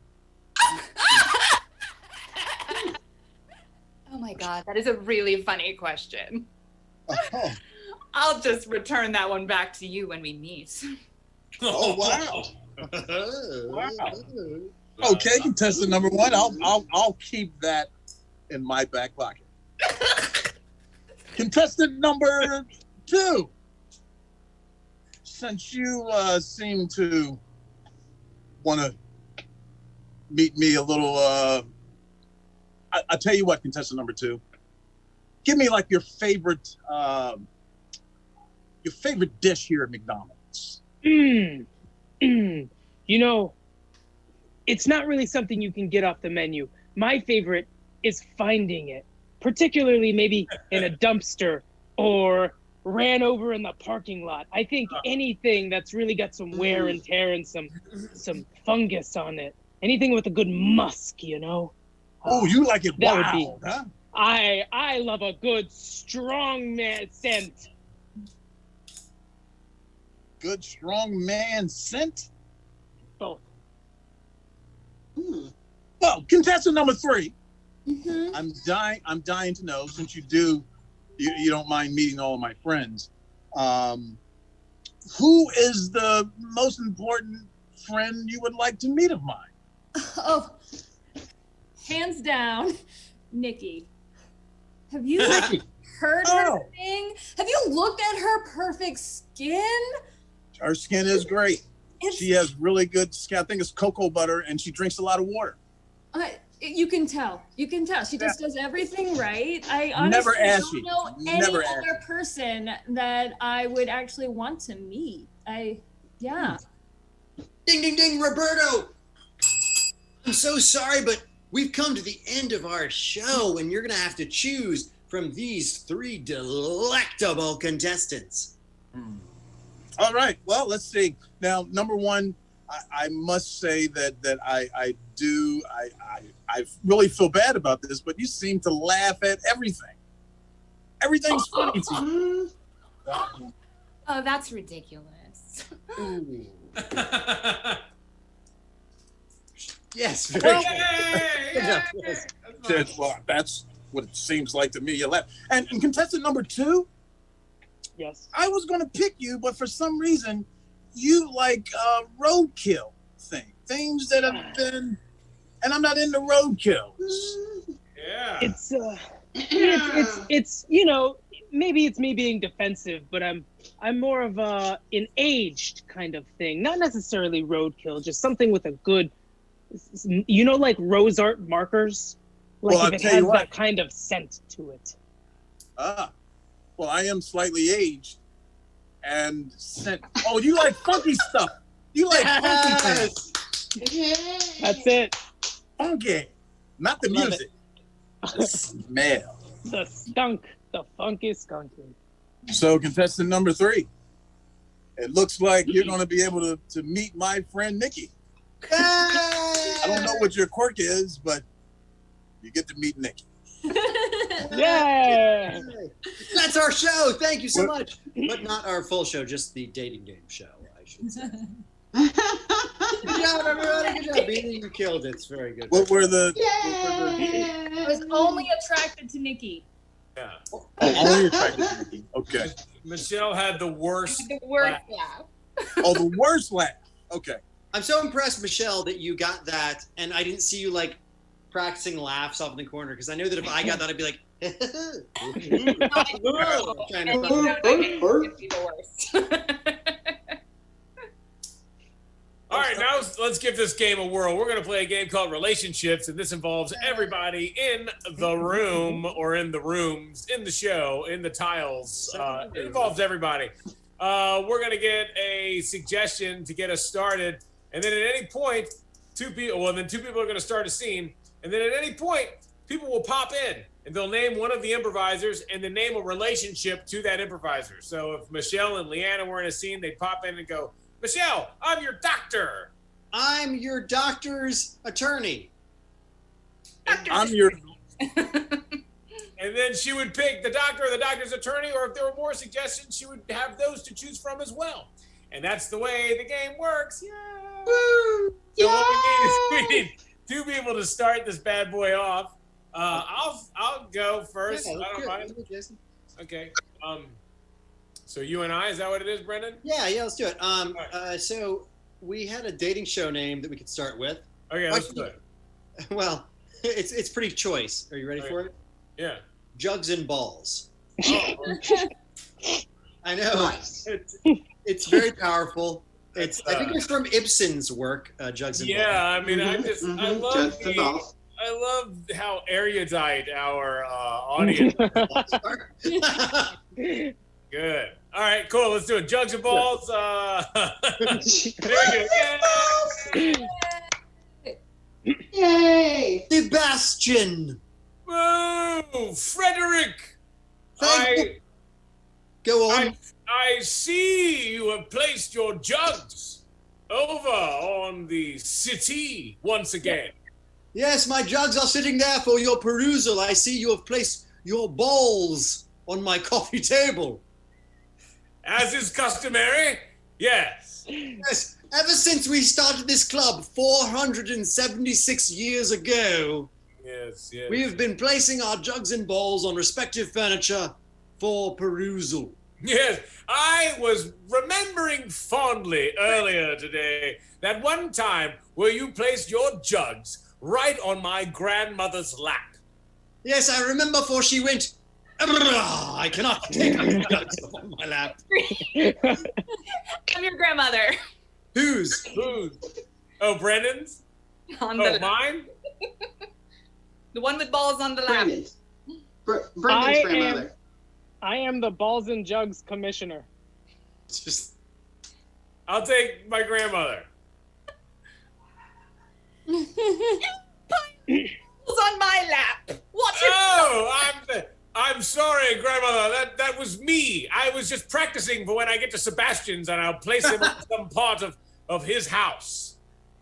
Oh my God, that is a really funny question. Oh, I'll just return that one back to you when we meet. oh wow. Wow. Okay, contestant number 1. I'll keep that in my back pocket. Contestant number 2. Since you seem to want to meet me a little, I'll tell you what, contestant number 2. Give me like your favorite dish here at McDonald's. You know, it's not really something you can get off the menu. My favorite is finding it, particularly maybe in a dumpster or ran over in the parking lot. I think anything that's really got some wear and tear and some fungus on it. Anything with a good musk, you know? Oh, you like it that wild, would be, huh? I love a good strong man scent. Good strong man scent? Both. Well, contestant number 3. Mm-hmm. I'm dying to know, since you don't mind meeting all of my friends. Who is the most important friend you would like to meet of mine? Oh, hands down, Nikki. Have you heard her sing? Have you looked at her perfect skin? Her skin is great. She has really good skin. I think it's cocoa butter, and she drinks a lot of water. You can tell. You can tell. She just does everything right. I honestly Never ask don't you. know Never any ask other person that I would actually want to meet. Yeah. Ding, ding, ding, Roberto. I'm so sorry, but we've come to the end of our show, and you're going to have to choose from these 3 delectable contestants. All right. Well, let's see. Now, number 1, I must say that I really feel bad about this, but you seem to laugh at everything. Everything's funny to you. Oh, that's ridiculous. Ooh. Yes, very good. Good job, yes. Well, that's what it seems like to me. You left. And contestant number 2, Yes. I was going to pick you, but for some reason, you like roadkill things that have been, and I'm not into roadkill. Yeah. It's maybe it's me being defensive, but I'm more of an aged kind of thing, not necessarily roadkill, just something with a good, like rose art markers, like Well, if I'll it tell has you what. that kind of scent to it. Well, I am slightly aged, and sent. Oh, you like funky stuff. You like funky things. That's it. Funky, not the Love music. The smell. The skunk, the funky skunky. So, contestant number 3, it looks like you're going to be able to meet my friend Nikki. I don't know what your quirk is, but you get to meet Nikki. Yeah. That's our show. Thank you so much. But not our full show, just the dating game show, I should say. Good job, everybody. Good job. Beanie, you killed it. It's very good. What were the? I was only attracted to Nikki. Yeah. Only attracted to Nikki. Okay. Michelle had the worst. The worst laugh. Oh, the worst laugh. Okay. I'm so impressed, Michelle, that you got that, and I didn't see you like practicing laughs off in the corner because I know that if I got that, I'd be like, trying to It'd be the worst. All right, now let's give this game a whirl. We're going to play a game called Relationships, and this involves everybody in the room or in the rooms, in the show, in the tiles. It involves everybody. We're going to get a suggestion to get us started, and then at any point, two people are going to start a scene, and then at any point, people will pop in, and they'll name one of the improvisers and then name a relationship to that improviser. So if Michelle and Leanna were in a scene, they'd pop in and go, Michelle, I'm your doctor. I'm your doctor's attorney. I'm your. And then she would pick the doctor or the doctor's attorney, or if there were more suggestions, she would have those to choose from as well. And that's the way the game works. Yeah. Woo! So what we need 2 people to start this bad boy off. I'll go first. Yeah, I don't good. mind. Good, Jason. Okay. So you and I, is that what it is, Brendan? Yeah, let's do it. So we had a dating show name that we could start with. Okay, let's do it. Well, it's pretty choice. Are you ready for it? Yeah. Jugs and balls. Oh, I know. Nice. It's very powerful. I think it's from Ibsen's work, Jugs and Balls. yeah, I mean, I love Just the balls. I love how erudite our audience. Good. All right, cool. Let's do it. Jugs and balls. Very good. Yeah. Yay! Sebastian. Woo! Frederick. Thank you. Go on. I see you have placed your jugs over on the city once again. Yes, my jugs are sitting there for your perusal. I see you have placed your balls on my coffee table. As is customary, yes. Yes, ever since we started this club 476 years ago, Yes. we have been placing our jugs and balls on respective furniture for perusal. Yes, I was remembering fondly earlier today that one time where you placed your jugs right on my grandmother's lap. Yes, I remember, for she went, I cannot take my jugs on my lap. I'm your grandmother. Whose? Oh, Brendan's? On Oh, the, mine? the one with balls on the lap. Brendan's. Brendan's grandmother. I am the balls and jugs commissioner. Just I'll take my grandmother. Balls on my lap. Watch it. Oh, I'm sorry, grandmother. That was me. I was just practicing for when I get to Sebastian's and I'll place him on some part of his house.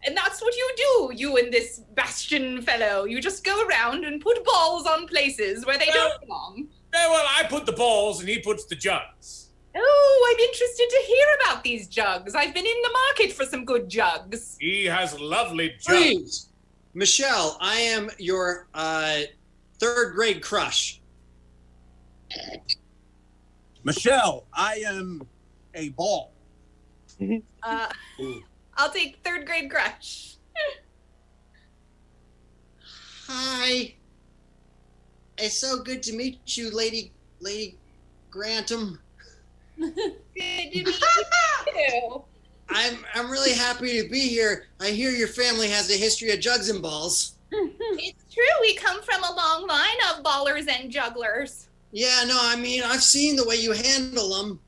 And that's what you do, you and this Bastion fellow. You just go around and put balls on places where they don't belong. Yeah, well, I put the balls and he puts the jugs. Oh, I'm interested to hear about these jugs. I've been in the market for some good jugs. He has lovely jugs. Please, Michelle, I am your third grade crush. Michelle, I am a ball. I'll take third grade crush. Hi. It's so good to meet you, Lady Grantham. Good to meet you too. I'm really happy to be here. I hear your family has a history of jugs and balls. It's true. We come from a long line of ballers and jugglers. Yeah, no, I mean, I've seen the way you handle them,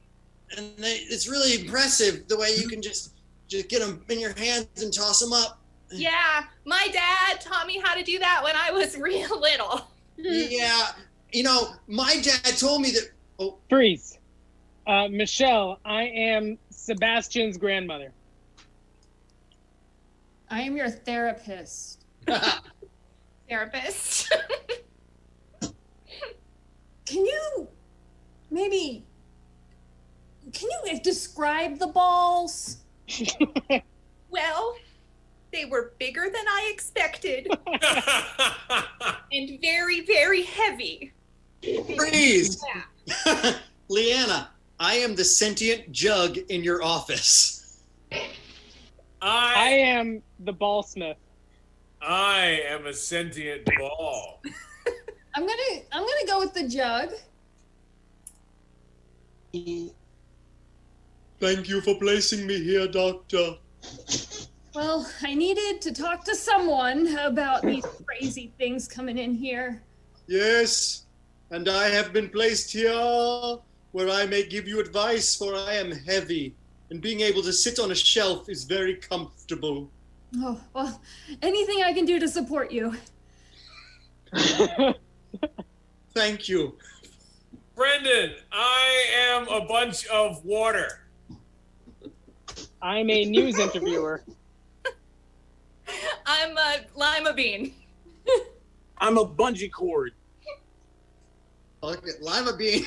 and it's really impressive the way you can just get them in your hands and toss them up. Yeah, my dad taught me how to do that when I was real little. Yeah, you know, my dad told me that. Oh, Freeze. Michelle, I am Sebastian's grandmother. I am your therapist. Therapist. Can you describe the balls? Well, they were bigger than I expected and very, very heavy. freeze! Yeah. Leanna, I am the sentient jug in your office. I am the ballsmith. I am a sentient ball. I'm gonna go with the jug. Thank you for placing me here, Doctor. Well, I needed to talk to someone about these crazy things coming in here. Yes, and I have been placed here where I may give you advice, for I am heavy, and being able to sit on a shelf is very comfortable. Oh, well, anything I can do to support you. Thank you. Brendan, I am a bunch of water. I'm a news interviewer. I'm a lima bean. I'm a bungee cord. Okay, lima bean.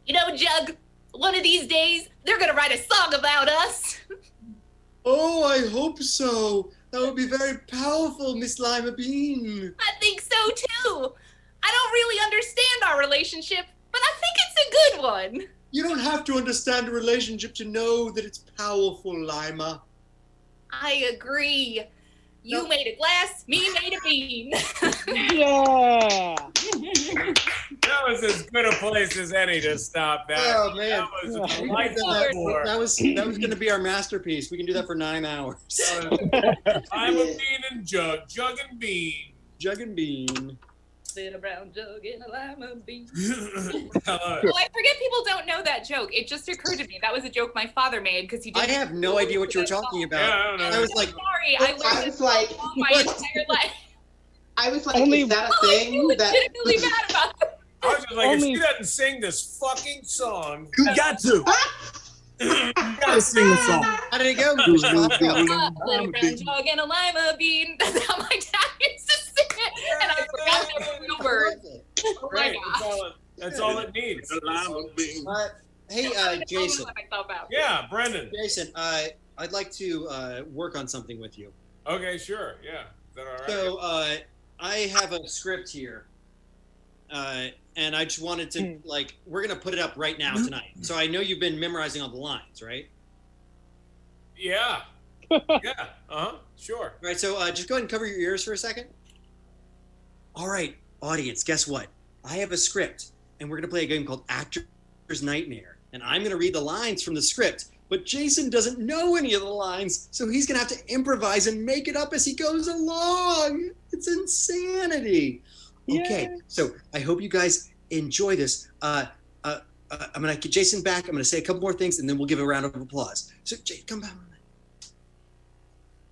You know, Jug, one of these days, they're gonna write a song about us. Oh, I hope so. That would be very powerful, Miss Lima Bean. I think so too. I don't really understand our relationship, but I think it's a good one. You don't have to understand a relationship to know that it's powerful, Lima. I agree. You made a glass, me made a bean. Yeah. That was as good a place as any to stop that. Oh, man. That was a delightful pour. That was going to be our masterpiece. We can do that for 9 hours. I'm a bean and jug, jug and bean. Jug and bean. In a brown jug in a lima bean. Hello. Well, I forget people don't know that joke. It just occurred to me. That was a joke my father made because he I didn't. have no idea what you were talking about. Yeah, I don't know. I was like, Sorry, I learned I this was like, all my entire life. I was like, Only- is that a I thing? feel That legitimately bad about it. I was just like, Only- if she doesn't sing this fucking song, You got to. You gotta sing the song. how did it go? Little brown jug and a lima bean. That's how my dad used to sing it, and I forgot the real words. Oh my great. gosh. That's all it needs. Hey, Jason. Yeah, Brendan. Jason, I'd like to work on something with you. Okay, sure. Yeah. Is that all right? So I have a script here, and I just wanted to we're gonna put it up right now tonight. So I know you've been memorizing all the lines, right? Yeah. Yeah. Sure. All right. So just go ahead and cover your ears for a second. All right, audience. Guess what? I have a script, and we're gonna play a game called Actor's Nightmare, and I'm gonna read the lines from the script. But Jason doesn't know any of the lines, so he's gonna have to improvise and make it up as he goes along. It's insanity. Okay, so I hope you guys enjoy this. I'm gonna get Jason back. I'm gonna say a couple more things, and then we'll give a round of applause. So, come back.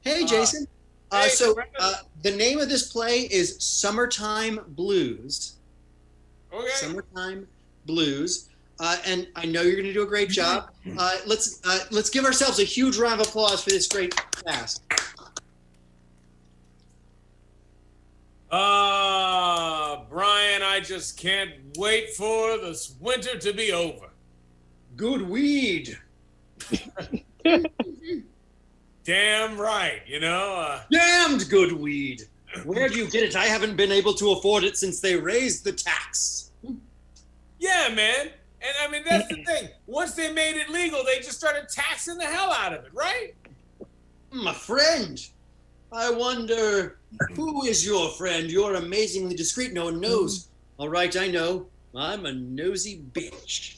Hey, Jason. hey, So Brendan. the name of this play is Summertime Blues. Okay. Summertime Blues. And I know you're going to do a great job. Let's give ourselves a huge round of applause for this great cast. Brian, I just can't wait for this winter to be over. Good weed. Damn right, you know. Damned good weed. Where do you get it? I haven't been able to afford it since they raised the tax. Yeah, man. And I mean, that's the thing. Once they made it legal, they just started taxing the hell out of it, right? My friend. I wonder, who is your friend? You're amazingly discreet. No one knows. All right, I know. I'm a nosy bitch.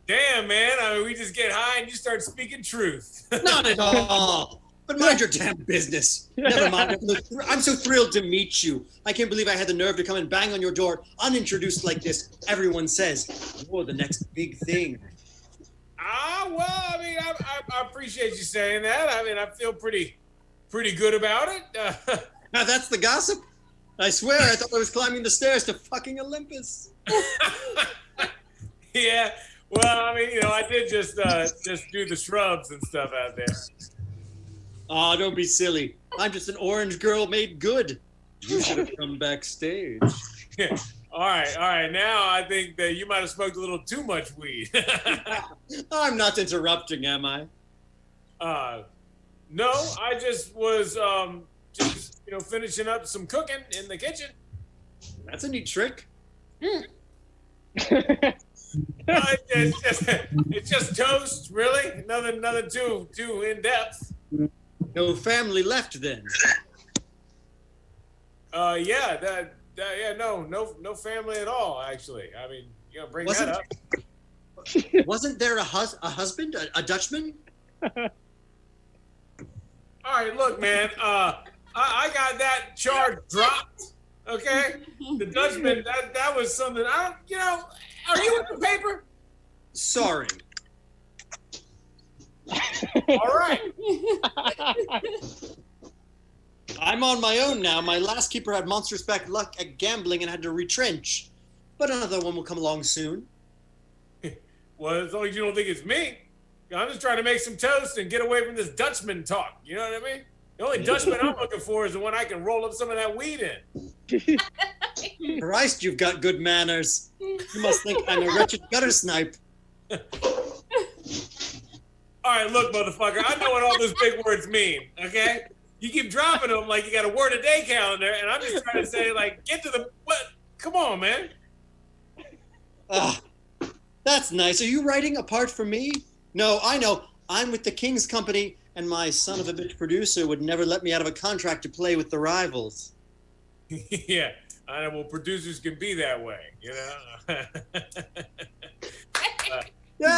Damn, man. I mean, we just get high and you start speaking truth. Not at all. But mind your damn business. Never mind. I'm so thrilled to meet you. I can't believe I had the nerve to come and bang on your door unintroduced like this. Everyone says, you're the next big thing. Well, I mean, I appreciate you saying that. I mean, I feel pretty good about it. Now that's the gossip? I swear, I thought I was climbing the stairs to fucking Olympus. Yeah. Well, I mean, you know, I did just do the shrubs and stuff out there. Oh, don't be silly. I'm just an orange girl made good. You should have come backstage. All right. Now I think that you might have smoked a little too much weed. I'm not interrupting, am I? No, I just was just finishing up some cooking in the kitchen. That's a neat trick. It's just toast, really. Nothing too in depth. No family left then. No family at all. Actually, I mean, bring Wasn't- that up. Wasn't there a husband, a Dutchman? All right, look, man. I got that charge dropped. Okay, the Dutchman. That was something. Are you in the paper? Sorry. All right. I'm on my own now. My last keeper had monstrous bad luck at gambling and had to retrench. But another one will come along soon. Well, as long as you don't think it's me. I'm just trying to make some toast and get away from this Dutchman talk. You know what I mean? The only Dutchman I'm looking for is the one I can roll up some of that weed in. Christ, you've got good manners. You must think I'm a wretched gutter snipe. All right, look, motherfucker. I know what all those big words mean, okay? You keep dropping them like you got a word a day calendar, and I'm just trying to say, like, get to the what? Come on, man. That's nice. Are you writing apart from me? No, I know. I'm with the King's Company, and my son of a bitch producer would never let me out of a contract to play with the rivals. Yeah, I know. Well, producers can be that way, you know? Yay!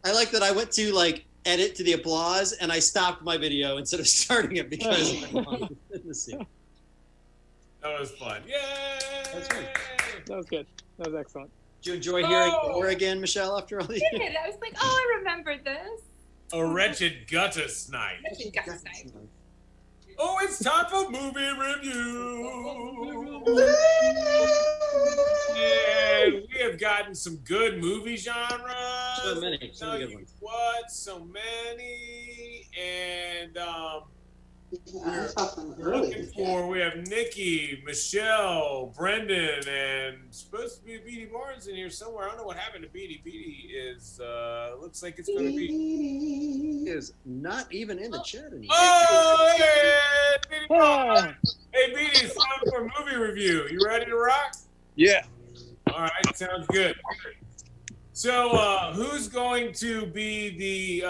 I like that I went to, edit to the applause, and I stopped my video instead of starting it because I wanted to the scene. That was fun. Yay! That was good. That was excellent. Did you enjoy hearing Thor again, Michelle, after all these I did. I was like, oh, I remember this. A wretched gutter snipe. Oh, it's time for movie review. And we have gotten some good movie genres. So many. So many good ones. What? So many. And we have Nikki, Michelle, Brendan, and supposed to be Beatty Barnes in here somewhere. I don't know what happened to Beatty. Beatty is looks like it's going to be. He is not even in the chat anymore. Oh, yeah, Beatty Barnes. Hey, Beatty, it's time for a movie review. You ready to rock? Yeah. All right, sounds good. So, who's going to be the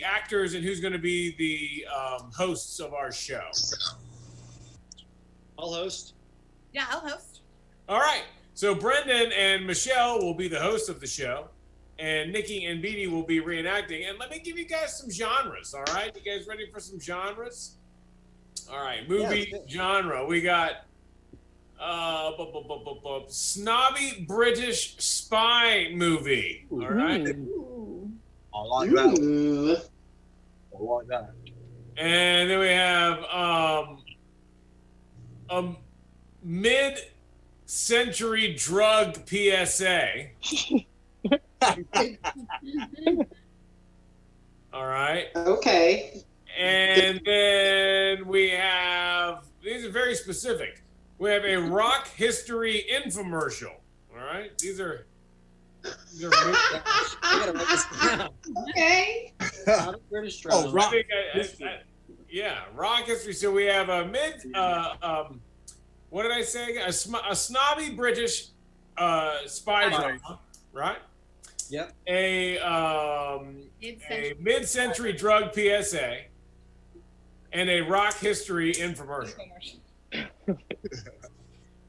actors, and who's going to be the hosts of our show? I'll host. Yeah, I'll host. All right. So Brendan and Michelle will be the hosts of the show, and Nikki and Beatty will be reenacting. And let me give you guys some genres. All right, you guys ready for some genres? All right, movie genre. We got snobby British spy movie. All right. I like that. I like that. And then we have a mid-century drug PSA. All right. Okay. And then we have, these are very specific. We have a rock history infomercial. All right, these are I gotta write this down. Okay. Not a British Oh, drama. rock. Yeah, rock history. So we have a what did I say? A snobby British spy drama, right? Yep. A mid-century drug PSA, and a rock history infomercial.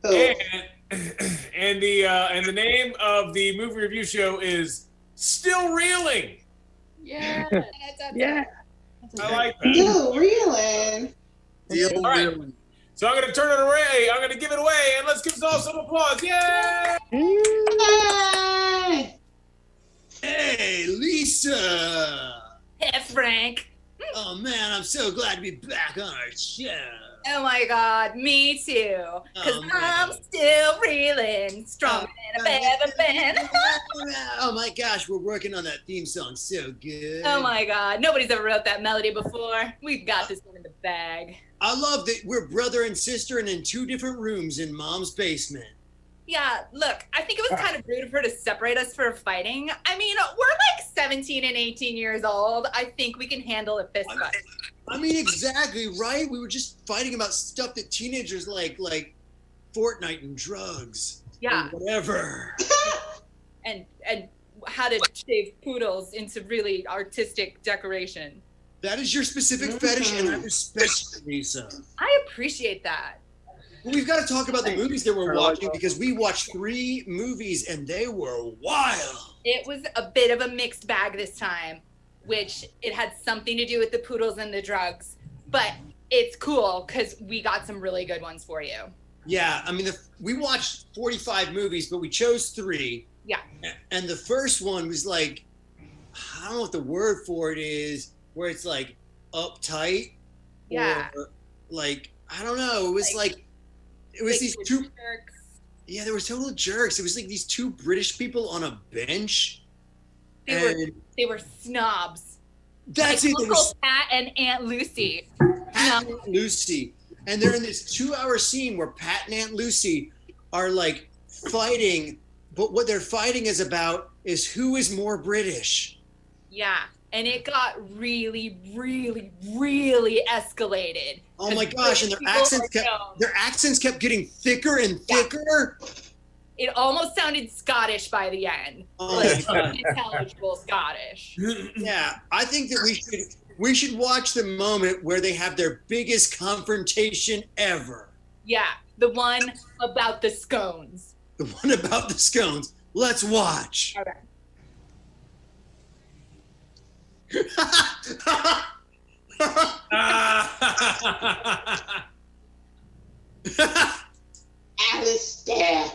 Oh. And the name of the movie review show is Still Reeling. Yeah. Yeah. I like that. Still reeling. Deal All right. reeling. So I'm gonna turn it away. I'm gonna give it away, and let's give us all some applause. Yay! Yay! Hey, Lisa. Hey, Frank. Oh man, I'm so glad to be back on our show. Oh my God, me too. Cause Oh, man. I'm still reeling, stronger than I've ever been. Oh my gosh, we're working on that theme song so good. Oh my God, nobody's ever wrote that melody before. We've got this one in the bag. I love that we're brother and sister and in 2 different rooms in Mom's basement. Yeah, look, I think it was kind of rude of her to separate us for fighting. I mean, we're like 17 and 18 years old. I think we can handle a fist fight. I mean, exactly, right? We were just fighting about stuff that teenagers like Fortnite and drugs. Yeah. Or whatever. And how to shave poodles into really artistic decoration. That is your specific fetish, and I respect it, Lisa. I appreciate that. Well, we've got to talk about the movies that we're watching because we watched 3 movies and they were wild. It was a bit of a mixed bag this time, which it had something to do with the poodles and the drugs, but it's cool because we got some really good ones for you. Yeah, I mean, we watched 45 movies, but we chose 3. Yeah. And the first one was like, I don't know what the word for it is, where it's like uptight. Yeah. Or like, I don't know. It was like it was these 2. Jerks. Yeah, they were total jerks. It was like these 2 British people on a bench. They were snobs. That's like it. They were Uncle Pat and Aunt Lucy. Pat and Aunt Lucy. And they're in this 2-hour scene where Pat and Aunt Lucy are like fighting, but what they're fighting is about is who is more British. Yeah. And it got really, really, really escalated. Oh my gosh, and their accents kept getting thicker and thicker. It almost sounded Scottish by the end. Oh Like my God. intelligible Scottish. Yeah, I think that we should watch the moment where they have their biggest confrontation ever. Yeah. The one about the scones. The one about the scones. Let's watch. Okay. Alistair.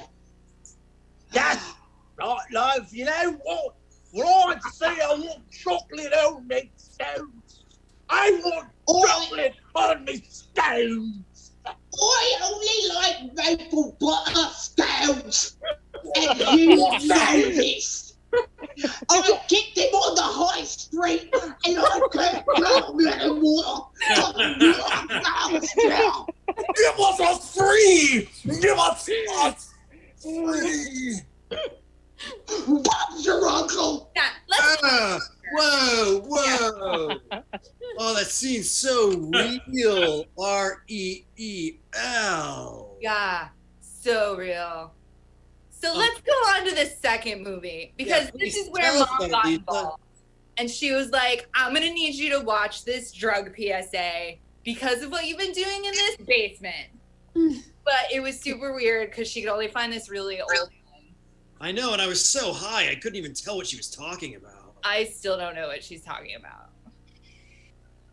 That's right, love. You know what? When I say I want chocolate on me stones, I want chocolate on me stones. I only like maple butter scones. And you know this. I kicked him on the high street and I can't go anymore. Give us a free! Give us a free! Bob's your uncle. Yeah, let's Whoa. Oh, that seems so real. REEL. Yeah, so real. So let's go on to the second movie because Yeah, this please is where tell us Mom about it, got Lisa. involved. And she was like, I'm going to need you to watch this drug PSA because of what you've been doing in this basement. But it was super weird because she could only find this really old one. I know, and I was so high, I couldn't even tell what she was talking about. I still don't know what she's talking about.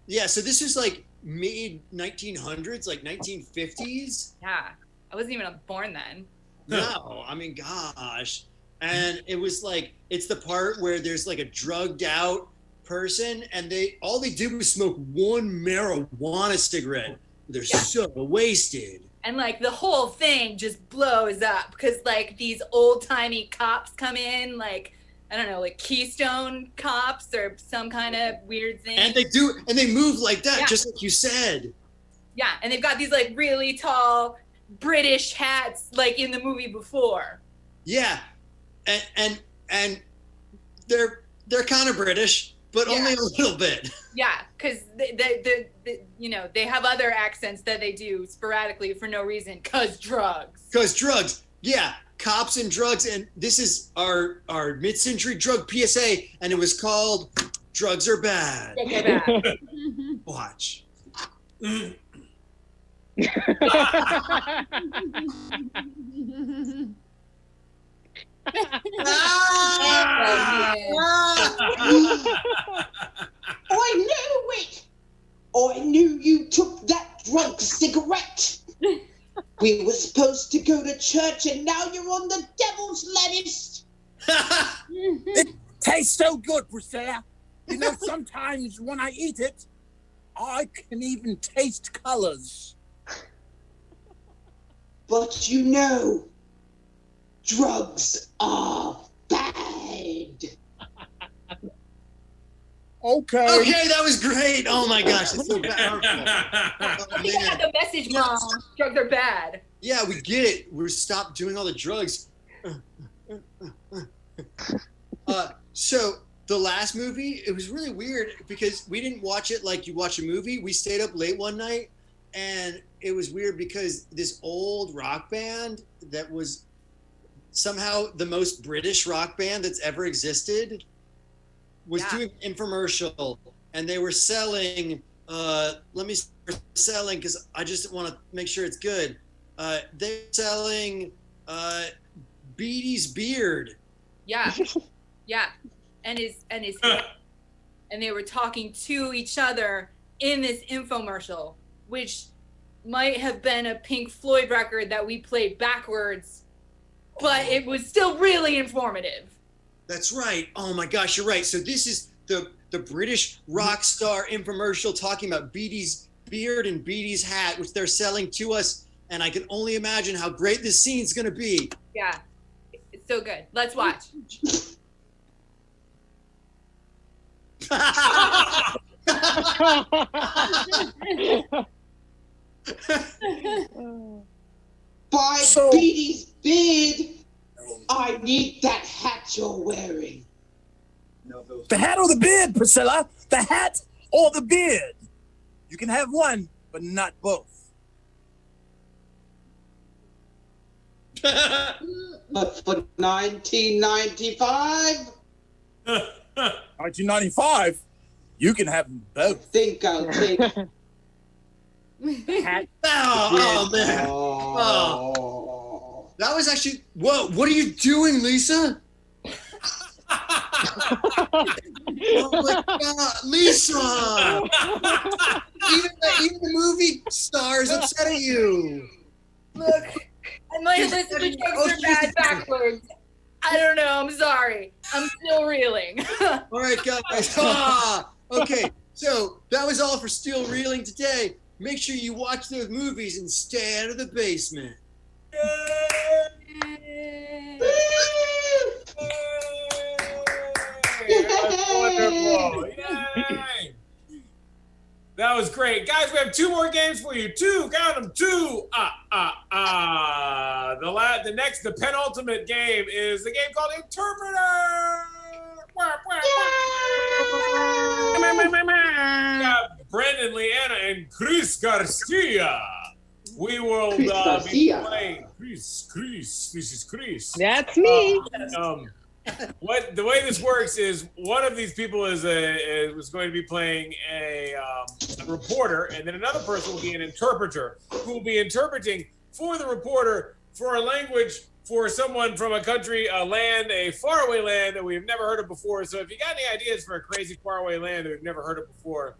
Yeah, so this is like mid 1900s, like 1950s. Yeah, I wasn't even born then. No, I mean, gosh. And it was like, it's the part where there's like a drugged out person and all they did was smoke one marijuana cigarette. They're so wasted. And like the whole thing just blows up because like these old timey cops come in, like I don't know, like Keystone Cops or some kind of weird thing. And they move like that, Yeah. just like you said. Yeah, and they've got these like really tall British hats, like in the movie before. Yeah, and they're kind of British, but only a little bit. Yeah, because they you know, they have other accents that they do sporadically for no reason, cause drugs. Because drugs, yeah, cops and drugs, and this is our mid-century drug PSA, and it was called "Drugs Are Bad." Drugs are bad. Watch. I knew it! I knew you took that drunk cigarette! We were supposed to go to church and now you're on the devil's lettuce! It tastes so good, Priscilla. You know, sometimes when I eat it, I can even taste colors. But you know, drugs are bad. Okay. Okay, that was great. Oh my gosh, it's so powerful. Oh, You got man. the message, Mom. Drugs are bad. Yeah, we get it. We're stopped doing all the drugs. So the last movie, it was really weird because we didn't watch it like you watch a movie. We stayed up late one night, and it was weird because this old rock band that was somehow the most British rock band that's ever existed was doing an infomercial, and they were selling selling because I just want to make sure it's good. They're selling Beatty's beard. Yeah, yeah, and his and they were talking to each other in this infomercial, which might have been a Pink Floyd record that we played backwards, but it was still really informative. That's right. Oh my gosh, you're right. So this is the British rock star infomercial talking about Beatty's beard and Beatty's hat, which they're selling to us. And I can only imagine how great this scene's going to be. Yeah, it's so good. Let's watch. By Beatty's beard, I need that hat you're wearing. The hat or the beard, Priscilla? The hat or the beard? You can have one, but not both. But for 1995, 1995, you can have them both. I think I'll take hat. Oh man. Oh. That was actually, whoa, what are you doing, Lisa? Oh my God, Lisa! Even the movie stars upset at you. Look, I might have listened to Drugs Are Bad backwards. I don't know. I'm sorry. I'm still reeling. All right, guys. Okay, so that was all for Still Reeling today. Make sure you watch those movies and stay out of the basement. That's wonderful. Yay. That was great. Guys, we have two more games for you. Two, count them, two. The penultimate game is the game called Interpreter. We got Brendan, Leanna, and Chris Garcia. We will be playing. Chris. This is Chris. That's me. What the way this works is one of these people is going to be playing a reporter, and then another person will be an interpreter who will be interpreting for the reporter for a language for someone from a country, a land, a faraway land that we've never heard of before. So if you got any ideas for a crazy faraway land that we've never heard of before,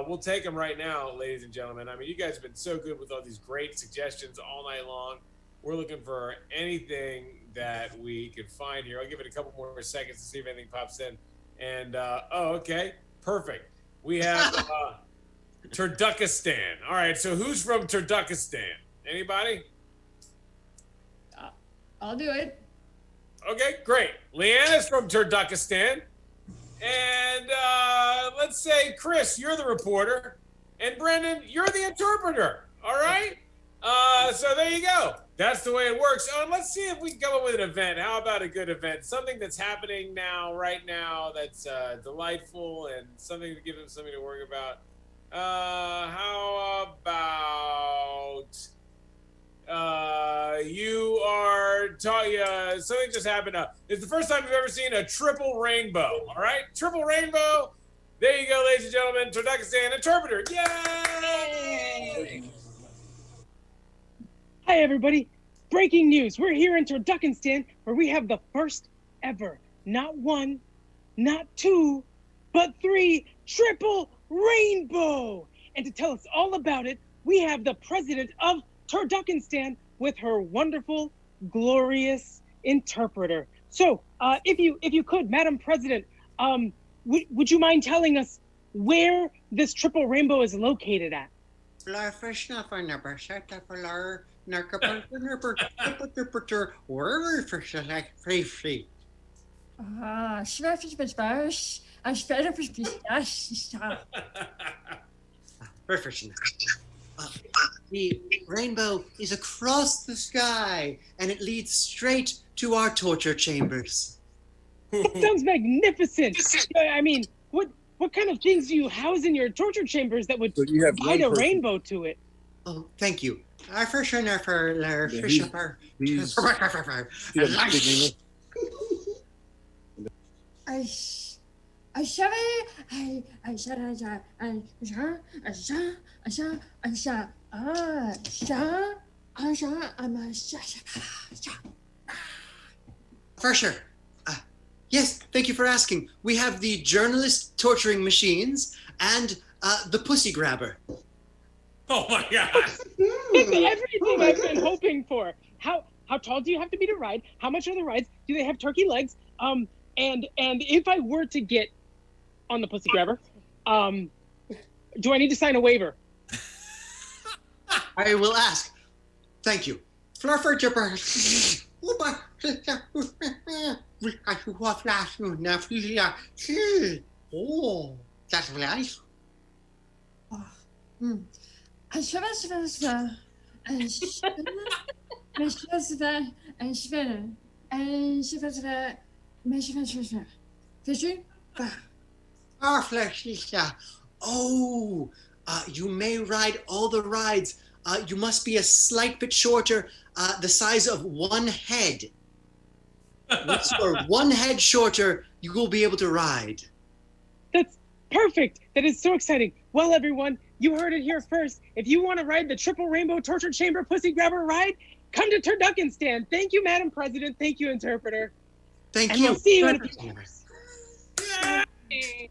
we'll take them right now, ladies and gentlemen. I mean, you guys have been so good with all these great suggestions all night long. We're looking for anything that we can find here. I'll give it a couple more seconds to see if anything pops in. And, okay, perfect. We have Turkmenistan. All right, so who's from Turkmenistan? Anybody? I'll do it. Okay, great. Leanna's from Turkmenistan. And let's say, Chris, you're the reporter. And Brendan, you're the interpreter. All right? So there you go. That's the way it works. Let's see if we can come up with an event. How about a good event? Something that's happening right now, that's delightful and something to give them something to worry about. How about you are talking, something just happened. It's the first time you've ever seen a triple rainbow. All right? Triple rainbow. There you go, ladies and gentlemen. Turkmenistan interpreter. Yay! Hi, everybody. Breaking news. We're here in Turkmenistan where we have the first ever, not one, not two, but 3 triple rainbow. And to tell us all about it, we have the president of Turkmenistan with her wonderful, glorious interpreter. So, if you could, Madam President, would you mind telling us where this triple rainbow is located at? The rainbow is across the sky, and it leads straight to our torture chambers. That sounds magnificent. I mean, what kind of things do you house in your torture chambers that would hide a rainbow to it? Oh, thank you. Our first for For sure. Yes, thank you for asking. We have the journalist torturing machines and the pussy grabber. Oh my God! It's everything I've been hoping for. How tall do you have to be to ride? How much are the rides? Do they have turkey legs? And if I were to get on the pussy grabber, do I need to sign a waiver? I will ask. Thank you. Oh, that's nice. Oh, you may ride all the rides. You must be a slight bit shorter, the size of one head. Once you're one head shorter, you will be able to ride. That's perfect. That is so exciting. Well, everyone, you heard it here first. If you want to ride the Triple Rainbow Torture Chamber Pussy Grabber ride, come to Turkmenistan. Thank you, Madam President. Thank you, Interpreter. Thank and you. We'll see you in a few hours. Yay!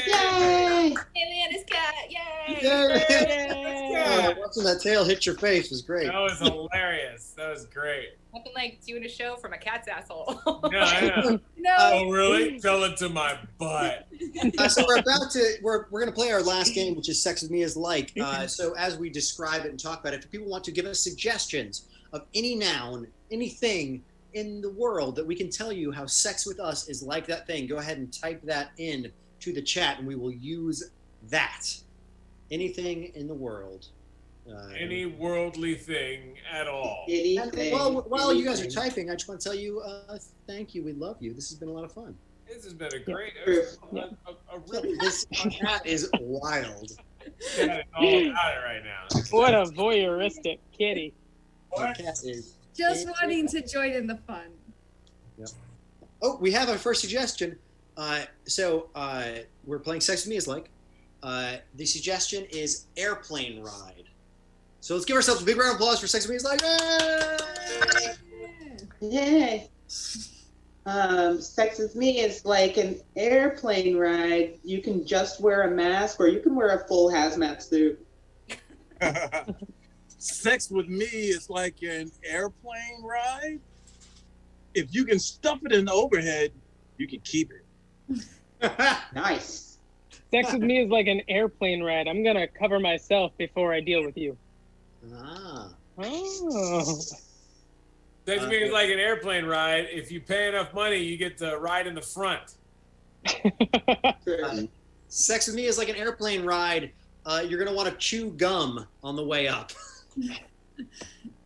Leanna's cat, yay! Yeah. Watching that tail hit your face was great. That was hilarious. That was great. Nothing like doing a show from a cat's asshole. Yeah, I know. No. Oh, really? Tell it to my butt. So we're gonna play our last game, which is Sex with Me is Like. So as we describe it and talk about it, if people want to give us suggestions of any noun, anything in the world that we can tell you how sex with us is like that thing, go ahead and type that in to the chat, and we will use that. Anything in the world. Any worldly thing at all. Well, while you guys are typing, I just want to tell you, thank you. We love you. This has been a lot of fun. This has been a great, This cat is wild. Cat is all about it right now. What a voyeuristic kitty. The cat is. Just wanting to join in the fun. Yep. Oh, we have our first suggestion. We're playing Sex With Me is Like. The suggestion is airplane ride. So let's give ourselves a big round of applause for Sex With Me is Like. Yay! Sex with me is like an airplane ride. You can just wear a mask, or you can wear a full hazmat suit. Sex with me is like an airplane ride. If you can stuff it in the overhead, you can keep it. Nice. Sex with me is like an airplane ride. I'm gonna cover myself before I deal with you. Ah. Oh. Sex with me is like an airplane ride. If you pay enough money, you get to ride in the front. Sex with me is like an airplane ride. You're gonna want to chew gum on the way up.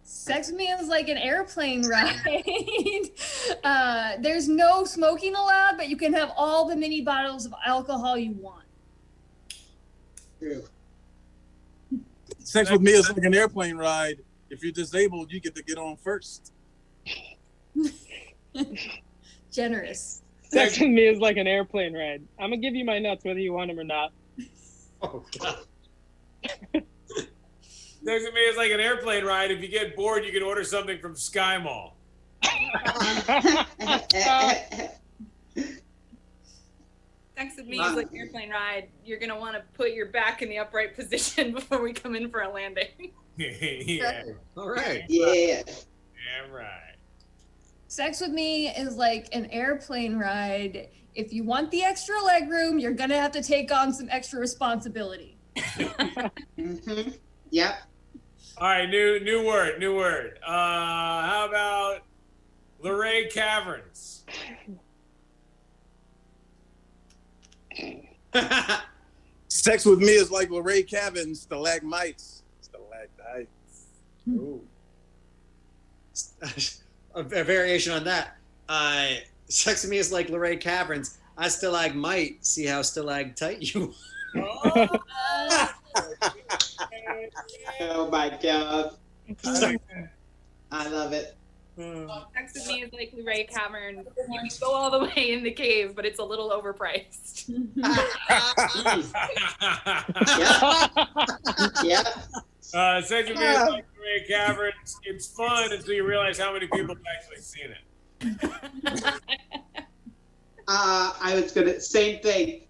Sex with me is like an airplane ride. There's no smoking allowed, but you can have all the mini bottles of alcohol you want. True. Sex with me is like an airplane ride. If you're disabled, you get to get on first. Generous. Sex with me is like an airplane ride. I'm gonna give you my nuts whether you want them or not. Oh God. Sex with me is like an airplane ride. If you get bored, you can order something from Sky Mall. Sex with me is like an airplane ride. You're gonna want to put your back in the upright position before we come in for a landing. Yeah. All right. Yeah. Yeah, right. Sex with me is like an airplane ride. If you want the extra leg room, you're gonna have to take on some extra responsibility. Mm-hmm. Yep. All right, new word. How about Luray Caverns? Sex with me is like Luray Caverns, stalagmites. Stalactites. Ooh. A variation on that. Sex with me is like Luray Caverns. I stalagmite. See how stalactite you. Oh my God. I love it. Sex with me is like Luray Cavern. You can go all the way in the cave, but it's a little overpriced. Yep. Sex with me is like Luray Caverns. It's fun until you realize how many people have actually seen it. I was gonna same thing.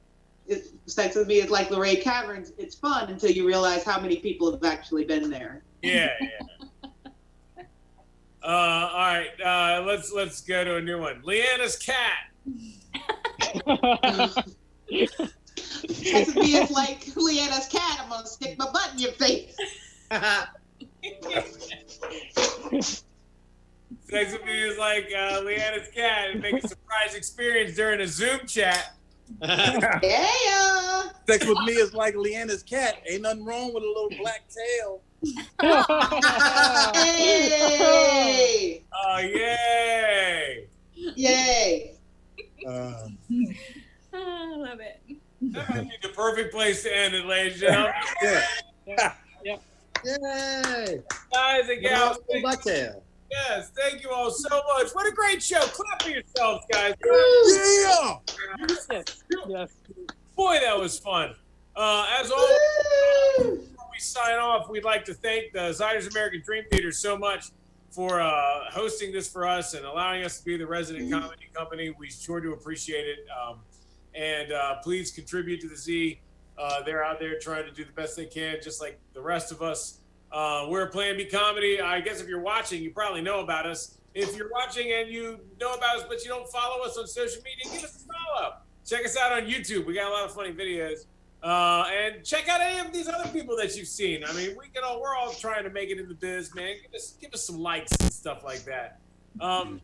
Sex with me is like Luray Caverns. It's fun until you realize how many people have actually been there. Yeah. All right. Let's go to a new one. Leanna's cat. Sex with me is like Leanna's cat. I'm gonna stick my butt in your face. Sex with me is like Leanna's cat and make a surprise experience during a Zoom chat. Yeah. Sex with me is like Leanna's cat. Ain't nothing wrong with a little black tail. Hey. Oh, yay. Yay. I love it. That might be the perfect place to end it, ladies and gentlemen. Yay! Guys and gals, Bucktail. yes, thank you all so much. What a great show. Clap for yourselves, guys. Yeah. Yes. Boy, that was fun. As always, before we sign off, we'd like to thank the Ziders American Dream Theater so much for hosting this for us and allowing us to be the resident comedy company. We sure do appreciate it. And please contribute to the Z. They're out there trying to do the best they can, just like the rest of us. We're Plan B Comedy. I guess if you're watching, you probably know about us. If you're watching and you know about us, but you don't follow us on social media, give us a follow. Check us out on YouTube. We got a lot of funny videos. And check out any of these other people that you've seen. I mean, we're all trying to make it in the biz, man. Give us some likes and stuff like that. And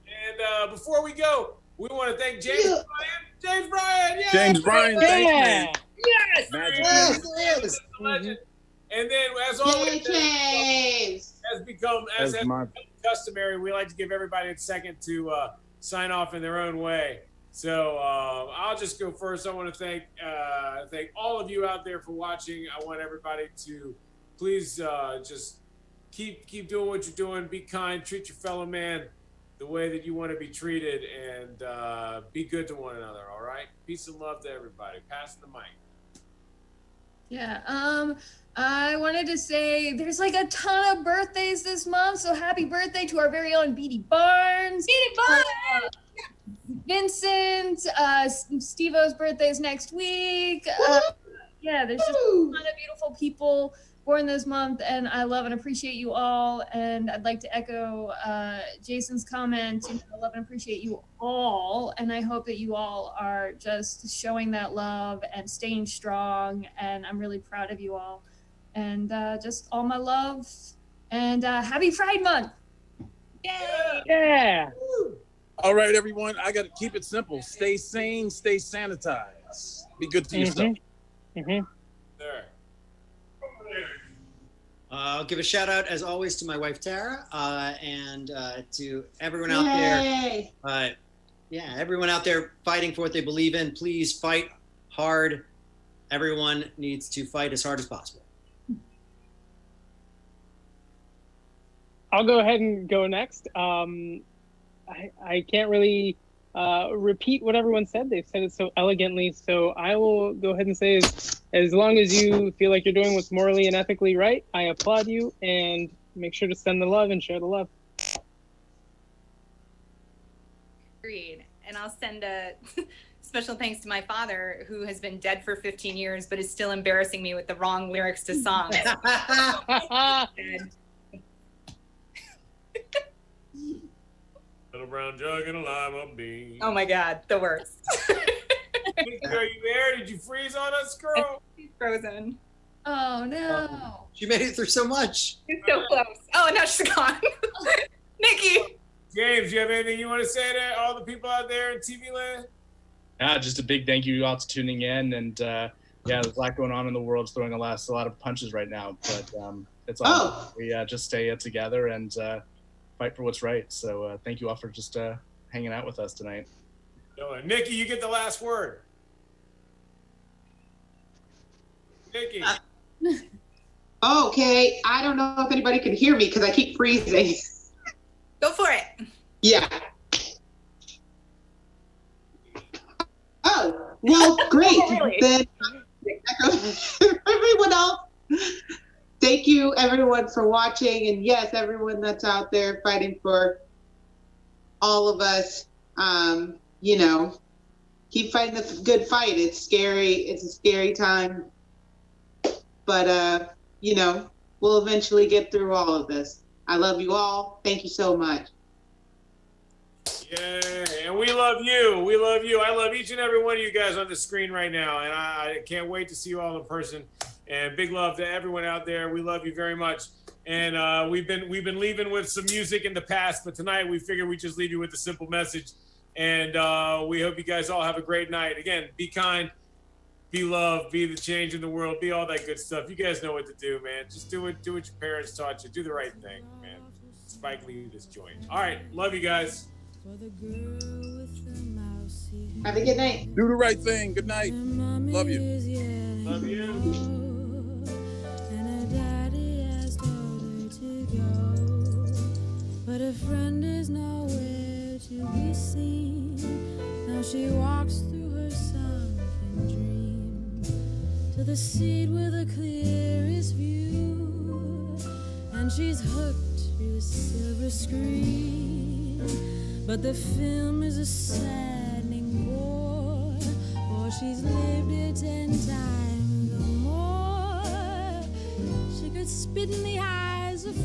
before we go, we want to thank James Bryan. James Bryan, yeah. James Bryan, thanks, man. Yes. Magic. Yes. Legend. And then, as always, James. as become customary, we like to give everybody a second to sign off in their own way. So I'll just go first. I want to thank all of you out there for watching. I want everybody to please just keep doing what you're doing. Be kind. Treat your fellow man the way that you want to be treated, and be good to one another. All right. Peace and love to everybody. Passing the mic. Yeah. I wanted to say there's like a ton of birthdays this month, so happy birthday to our very own Beatty Barnes. Beatty Barnes. Vincent, Steve-O's birthday is next week. Yeah, there's just a ton of beautiful people born this month, and I love and appreciate you all. And I'd like to echo Jason's comment. I love and appreciate you all, and I hope that you all are just showing that love and staying strong. And I'm really proud of you all. And just all my love, and happy Pride Month. Yay! Yeah. All right, everyone. I got to keep it simple. Stay sane, stay sanitized. Be good to yourself. Mm-hmm. There. I'll give a shout out, as always, to my wife Tara, and to everyone out there. Yay. Everyone out there fighting for what they believe in. Please fight hard. Everyone needs to fight as hard as possible. I'll go ahead and go next. I can't really repeat what everyone said. They've said it so elegantly. So I will go ahead and say, as long as you feel like you're doing what's morally and ethically right, I applaud you, and make sure to send the love and share the love. Agreed. And I'll send a special thanks to my father, who has been dead for 15 years, but is still embarrassing me with the wrong lyrics to songs. Little brown jug and a lima bean. Oh my God, the worst. Nikki, are you there? Did you freeze on us, girl? She's frozen. Oh no. She made it through so much. She's so close. Oh, now she's gone. Nikki. James, you have anything you want to say to all the people out there in TV land? Just a big thank you all to tuning in, and there's a lot going on in the world. It's throwing a lot of punches right now, but it's all we just stay together and fight for what's right. So thank you all for just hanging out with us tonight. Nikki, you get the last word. Nikki. Okay, I don't know if anybody can hear me because I keep freezing. Go for it. Yeah. Oh, well, great. Really? Then everyone else, thank you everyone for watching, and yes, everyone that's out there fighting for all of us. Keep fighting the good fight. It's scary. It's a scary time, but we'll eventually get through all of this. I love you all. Thank you so much. Yeah, and we love you. We love you. I love each and every one of you guys on the screen right now, and I can't wait to see you all in person. And big love to everyone out there. We love you very much. And we've been leaving with some music in the past, but tonight we figured we'd just leave you with a simple message. And we hope you guys all have a great night. Again, be kind, be loved, be the change in the world, be all that good stuff. You guys know what to do, man. Just do what your parents taught you. Do the right thing, man. Spike Lee this joint. All right, love you guys. Have a good night. Do the right thing. Good night. Love you. Love you. And her daddy has told her to go, but a friend is nowhere to be seen. Now she walks through her sunken dream to the seat with the clearest view, and she's hooked to the silver screen. But the film is a saddening bore, for she's lived it 10 times or more. She could spit in the eyes of